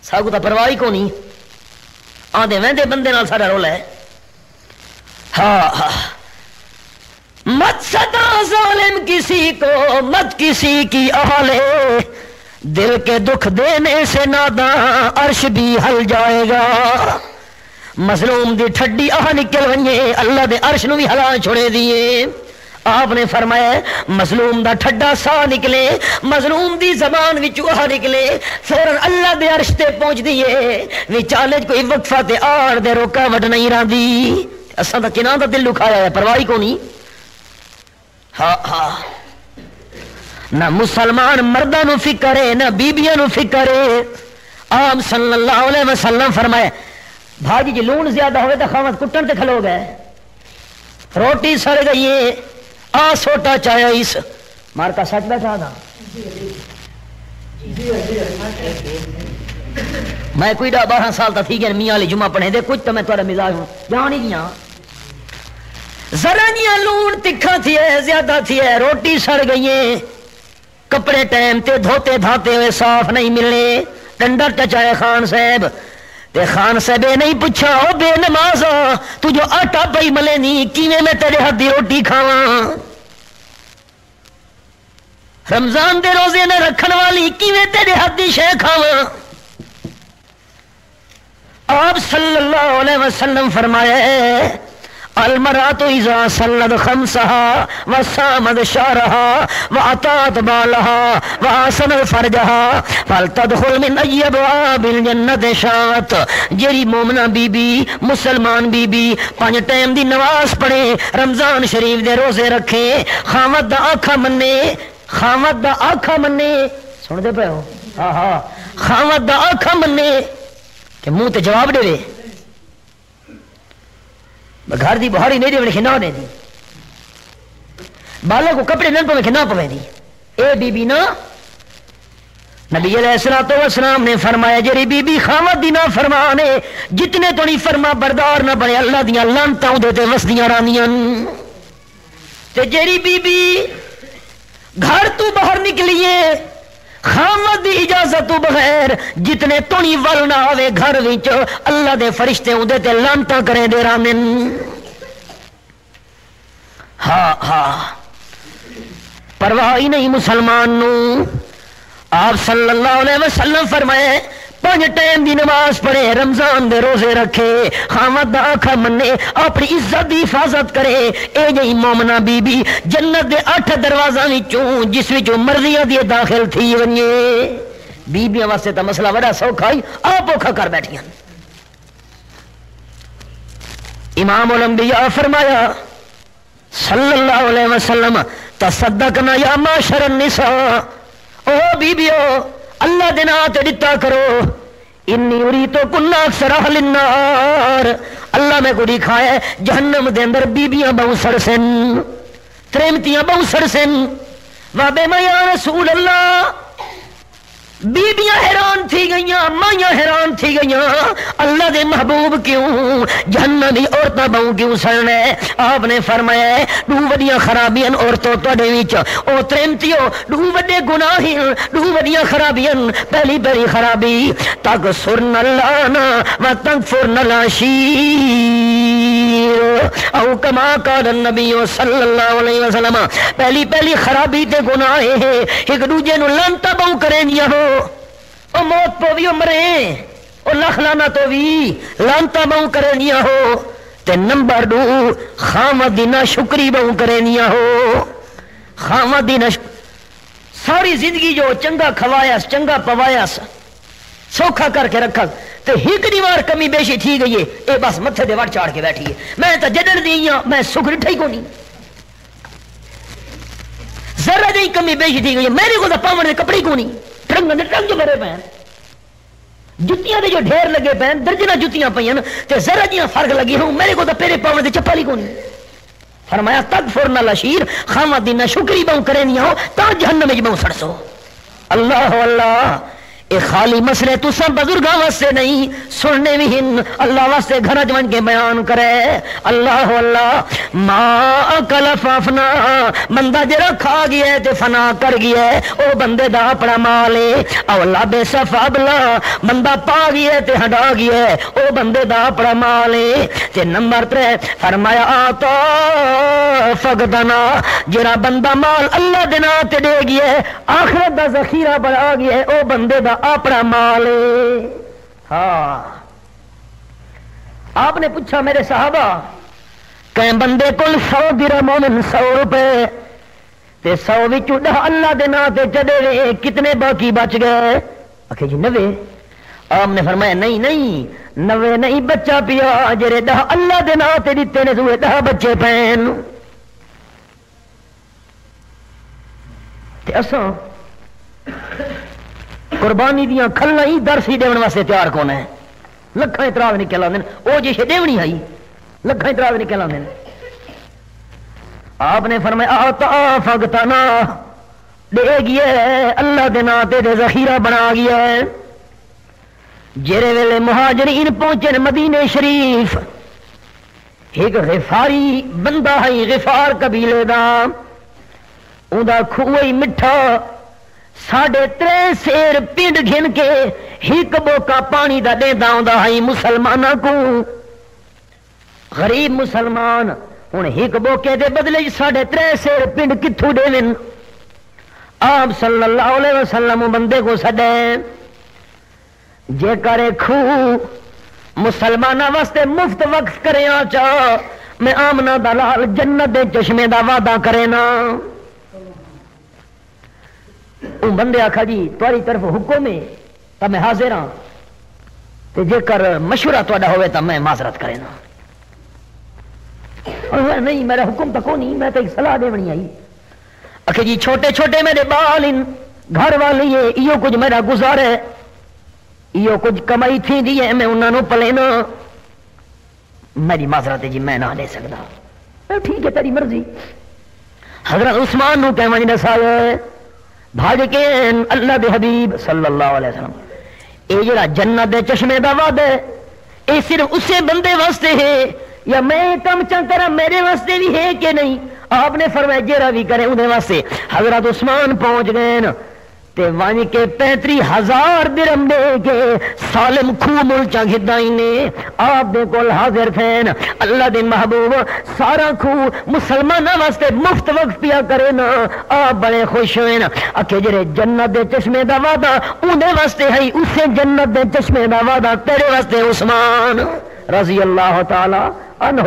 ساگو تا پرواہ کو نہیں، آدھے ویندے بندے نال سارا رول ہے۔ ہاں مت صدا ظالم کسی کو، مت کسی کی اہلے، دل کے دکھ دینے سے ناداں عرش بھی ہل جائے گا۔ مظلوم دی ٹھڈی آہ نکل ونجے اللہ دے عرش نو بھی ہلا چھوڑے دیے۔ آپ نے فرمایا مظلوم دا ٹھڈا سا نکلے، مظلوم دی زبان وچ آہ نکلے، فوراً اللہ دے عرش تے پہنچ دیے، وچالے کوئی وقفہ تے آڑ دے رکاوٹ نہیں رہندی۔ اساں دا کناں دا دل دکھایا ہے، پرواہ کو نہیں۔ ہاں نہ مسلمان مرداں نو فکر ہے نہ بیبیاں نو فکر ہے۔ آپ صلی اللہ علیہ وسلم فرمائے بھاجی جی لون زیادہ ہوئے تو خامد کٹن تے کھلو گئے، روٹی سڑ گئی ہے آ سوٹا چایا اس مار کا سچ بیٹھا تھا۔ میں کوئی 12 سال تا تھی گیا میاں علی جمعہ پڑھے دے کچھ تو میں تھوڑا مزاج ہوں جان ہی گیا ذرا جیاں لون تکھا تھی ہے زیادہ تھی ہے، روٹی سڑ گئی ہے، کپڑے ٹائم تے دھوتے دھاتے ہوئے صاف نہیں ملنے، ڈنڈا ٹچائے خان صاحب تے خان صاحب نہیں پوچھا او بے نماز تو جو آٹا پئی ملے نہیں کیویں میں تیرے ہاتھ دی روٹی کھاواں، رمضان دے روزے نے رکھن والی کیویں تیرے ہاتھ دی شے کھاواں۔ آپ صلی اللہ علیہ وسلم فرمائے المرأة اذا صلت خمسها وصامت شهرها واطاعت بالها واحسنت فرجها فلتدخل من اي ابواب الجنة شاءت۔ جیڑی مومنہ بی بی مسلمان بی بی 5 ٹائم دی نماز پڑھے، رمضان شریف دے روزے رکھے، خامد دا آنکھا منے، خامد دا آنکھا منے، سن دے پہ ہو ہاں خامد دا آنکھا منے کہ منہ تے جواب دے گھر دی بہاری نہیں دے کھنا نے دی بالوں کو کپڑے نن پوے کھنا پوے دی اے بی بی نا نبی علیہ الصلوۃ والسلام نے فرمایا جڑی بی بی خاوند دی نا فرمانے جتنے تو نہیں فرما بردار نہ بنے اللہ دیاں لعنتاں دے تے وسدیاں راندیاں تے جڑی بی بی گھر تو باہر نکلیے خامد دی اجازت تو بغیر جتنے تونی ول نہ آوے گھر وچ اللہ دے فرشتے اودے تے لعنتاں کرے دے رانن۔ ہاں پرواہ ہی نہیں مسلمان نو۔ آپ صلی اللہ علیہ وسلم فرمائے 5 ٹائم دی نماز پڑھے، رمضان دے روزے رکھے، خامد دا آنکھا منے، اپنی عزت دی حفاظت کرے، اے جئی مومنہ بی بی جنت دے 8 دروازاں وچوں جس وچوں مرضیاں دی داخل تھی ونجے۔ بیبیاں واسطے تا مسئلہ بڑا سوکھا ہی آپ اوکھا کر بیٹھیاں۔ امام الانبیاء فرمایا صلی اللہ علیہ وسلم تصدقنا یا معاشر النساء، او بیبیو اللہ دے نام تے دتا کرو انی اریتو کنا اکثر اہل النار اللہ میں کو دکھایا جہنم دے اندر بیبیاں بہت سن تریمتیاں بہت سن وابے میں یا رسول اللہ بیبیاں حیران تھی گئیاں مائیاں حیران تھی گئیاں اللہ دے محبوب کیوں جہنمی عورتاں بہوں کیوں سڑنے آپ نے فرمایا دو وڈیاں خرابیاں عورتوں تواڈے وچ او تریمتیو دو وڈے گناہ دو وڈیاں خرابیاں پہلی خرابی تکسرن اللانا و تکفرن العشیر او کما قال النبی صلی اللہ علیہ وسلم پہلی خرابی تے گناہ ہے ایک دوجے نو لعنتاں بہوں کرینیاں ہو او موت تو بھی مرے او لکھ لانا تو بھی لعنتاں بہوں کرینیاں ہو تے نمبر 2 خامد نہ شکری بہوں کرینیاں ہو خامد نہ ساری زندگی جو چنگا کھوایاس چنگا پوایاس سوکھا کر کے رکھا تے ایک دیوار کمی بیشی تھی گئی ہے اے بس متھے دے وڑ چاڑ کے بیٹھی ہے میں تا جڈن دی ہاں میں سکھ ڈٹھائی کو نہیں ذرا جی کمی بیشی تھی گئی ہے میرے کو تا پاون دے کپڑے کو نہیں ٹرنگ جو بھرے پین جتیاں دے جو ڈھیر لگے پین درجنہ جتیاں پئین تے ذرا جیاں فرق لگی ہوں میرے کو تا پیرے پاون دے چپالی کو نہیں فرمایا تکفرن العشیر خامدین شکری بہوں کرینیا ہو تا جہنم میں بہوں سڑسو اللہ اللہ اے خالی مسئلے تو سب بزرگاں واسطے نہیں سننے بھی ہن اللہ واسطے گھر جوان کے بیان کرے اللہ اللہ ما اکل فافنا بندہ جرا کھا گیا ہے تے فنا کر گیا ہے او بندے دا اپنا مال ہے اولا بے صفابلا بندہ پا گیا ہے تے ہٹا گیا ہے او بندے دا اپنا مال ہے تے نمبر 3 فرمایا آتا فقدنا جرا بندہ مال اللہ دینا تے دے گیا ہے آخرت دا ذخیرہ بڑھا گیا ہے او بندے دا اپنا مال ہے ہاں آپ نے پوچھا میرے صحابہ کہ بندے کل 100 درہم مومن 100 روپے تے 100 وچوں 10 اللہ دے نام تے چڑے وے کتنے باقی بچ گئے آکھے جی 90 آپ نے فرمایا نہیں 90 نہیں بچہ پیا جڑے 10 اللہ دے نام تے دتے نے سوے 10 بچے پین تے اساں قربانی دیاں کھلنا ہی درسی دیون واسطے تیار کون ہے لکھاں اعتراض نکل آندے او جے دیونی آئی لکھاں اعتراض نکل آندے آپ نے فرمایا آتا فقتنا دے گیا اللہ دے نام تے ذخیرہ بنا گیا ہے جڑے ویلے مہاجرین پہنچے مدینے شریف ایک غفاری بندہ ہے غفار قبیلے دا اوندا کھوئی مٹھا 3.5 سیر پنڈ گھن کے ایک بوکا پانی دا دیندا ہوندا ہے مسلماناں کو غریب مسلمان ہن ایک بوکے دے بدلے 3.5 سیر پنڈ کتھوں دیون آپ صلی اللہ علیہ وسلم بندے کو سدے جے کرے کھو مسلماناں واسطے مفت وقف کرے چا میں آمنا دلال جنت دے چشمے دا وعدہ کرے نا بندے آخا جی تاری طرف حکم ہے تو میں حاضر ہاں تے جے کر مشورہ تہاڈا ہوئے تو میں معذرت کرے نا نہیں میرا حکم تو نہیں میں تو ایک صلاح دیونی آئی آخے جی چھوٹے چھوٹے میرے بال ان گھر والی ہے ایو کچھ میرا گزارے ایو کچھ کمائی تھی دی ہے میں انہوں نے پلینا میری معذرت ہے جی میں نہ لے سکتا ٹھیک ہے تیری مرضی حضرت عثمان نو کہواں جی سایہ بھاج کے اللہ دے حبیب صلی اللہ علیہ وسلم اے جڑا جنت دے چشمے دا وعدہ ہے اے صرف اسے بندے واسطے ہے یا میں کم چاہ کرا میرے واسطے بھی ہے کہ نہیں آپ نے فرمایا جیرا بھی کرے انہیں واسطے حضرت عثمان پہنچ گئے تے وانی کے 35,000 درہم دے کے سالم کھو ملچا گھدائی نے آپ دے کول حاضر تھین اللہ دے محبوب سارا کھو مسلمانہ واسطے مفت وقت پیا کرے نا آپ بڑے خوش ہوئے نا اکھے جرے جنت دے چشمے دا وعدہ انہیں واسطے ہے اسے جنت دے چشمے دا وعدہ تیرے واسطے عثمان رضی اللہ تعالی عنہ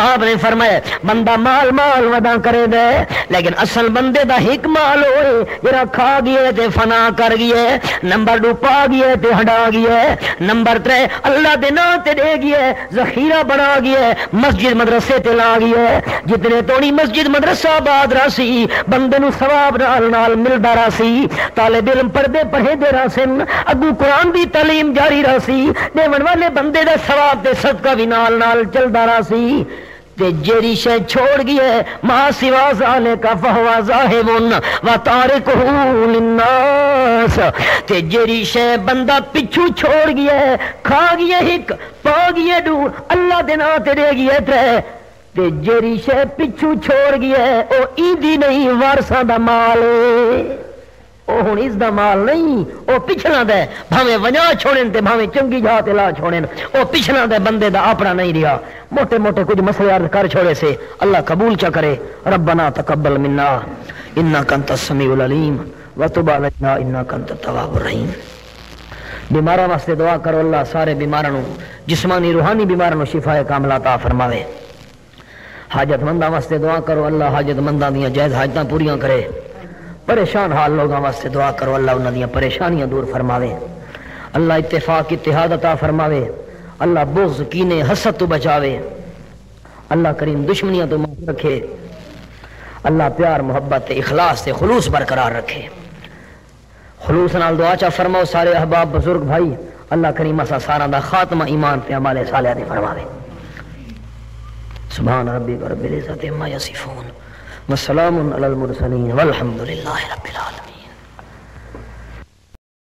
آپ نے فرمایا بندہ مال مال ودا کرے دے لیکن اصل بندے دا ہک مال ہوئے جرا کھا گئے تے فنا کر گئے، نمبر 2 پا گئے تے ہڈا گئے، نمبر 3 اللہ دے نا تے دے گئے، ذخیرہ بنا گئے، مسجد مدرسے تے لا گئے، جتنے تونی مسجد مدرسہ آباد راسی بندے نو ثواب نال نال ملدا راسی، طالب علم پڑھدے پڑھے دے راسن، اگو قرآن دی تعلیم جاری راسی، دیون والے بندے دا ثواب تے صدقہ بھی نال نال چلدا راسی۔ تے جیری شے چھوڑ گئے ما سوا ذالک فہو ذاہب و تارکہ للناس، تے جیری شے بندہ پچھو چھوڑ گئے کھا گئے ہک پا گئے دور اللہ دے نا تے دے گئے ترے، تے جیری شے پچھو چھوڑ گئے او ایندی نہیں وارثاں دا مال او ہن اس دا مال نہیں، او پچھلا دے بھاویں ونجا چھوڑن تے بھاویں چنگی جا تے لا چھوڑن، او پچھلا دے بندے دا اپنا نہیں رہا۔ موٹے موٹے کچھ مسئلے عرض کر چھوڑے سے اللہ قبول چا کرے۔ ربنا تقبل منا انک انت السمیع العلیم وتب علینا انک انت التواب الرحیم۔ بیماراں واسطے دعا کرو اللہ سارے بیماراں نو جسمانی روحانی بیماراں نو شفا کاملہ عطا فرماوے۔ حاجت منداں واسطے دعا کرو اللہ حاجت منداں دیاں جائز حاجتاں پوریاں کرے۔ پریشان حال لوگاں واسطے دعا کرو اللہ انہاں دیاں پریشانیاں دور فرماوے، اللہ اتفاق اتحاد عطا فرماوے، اللہ بغض کینے حسد تو بچاوے، اللہ کریم دشمنیاں تو معاف رکھے، اللہ پیار محبت اخلاص سے خلوص برقرار رکھے۔ خلوص نال دعا چا فرماؤ سارے احباب بزرگ بھائی، اللہ کریم اسا سارا دا خاتمہ ایمان تے اعمال صالحہ دے فرماوے۔ سبحان ربک رب العزت عما یصفون وسلام علی المرسلین والحمد للہ رب العالمین۔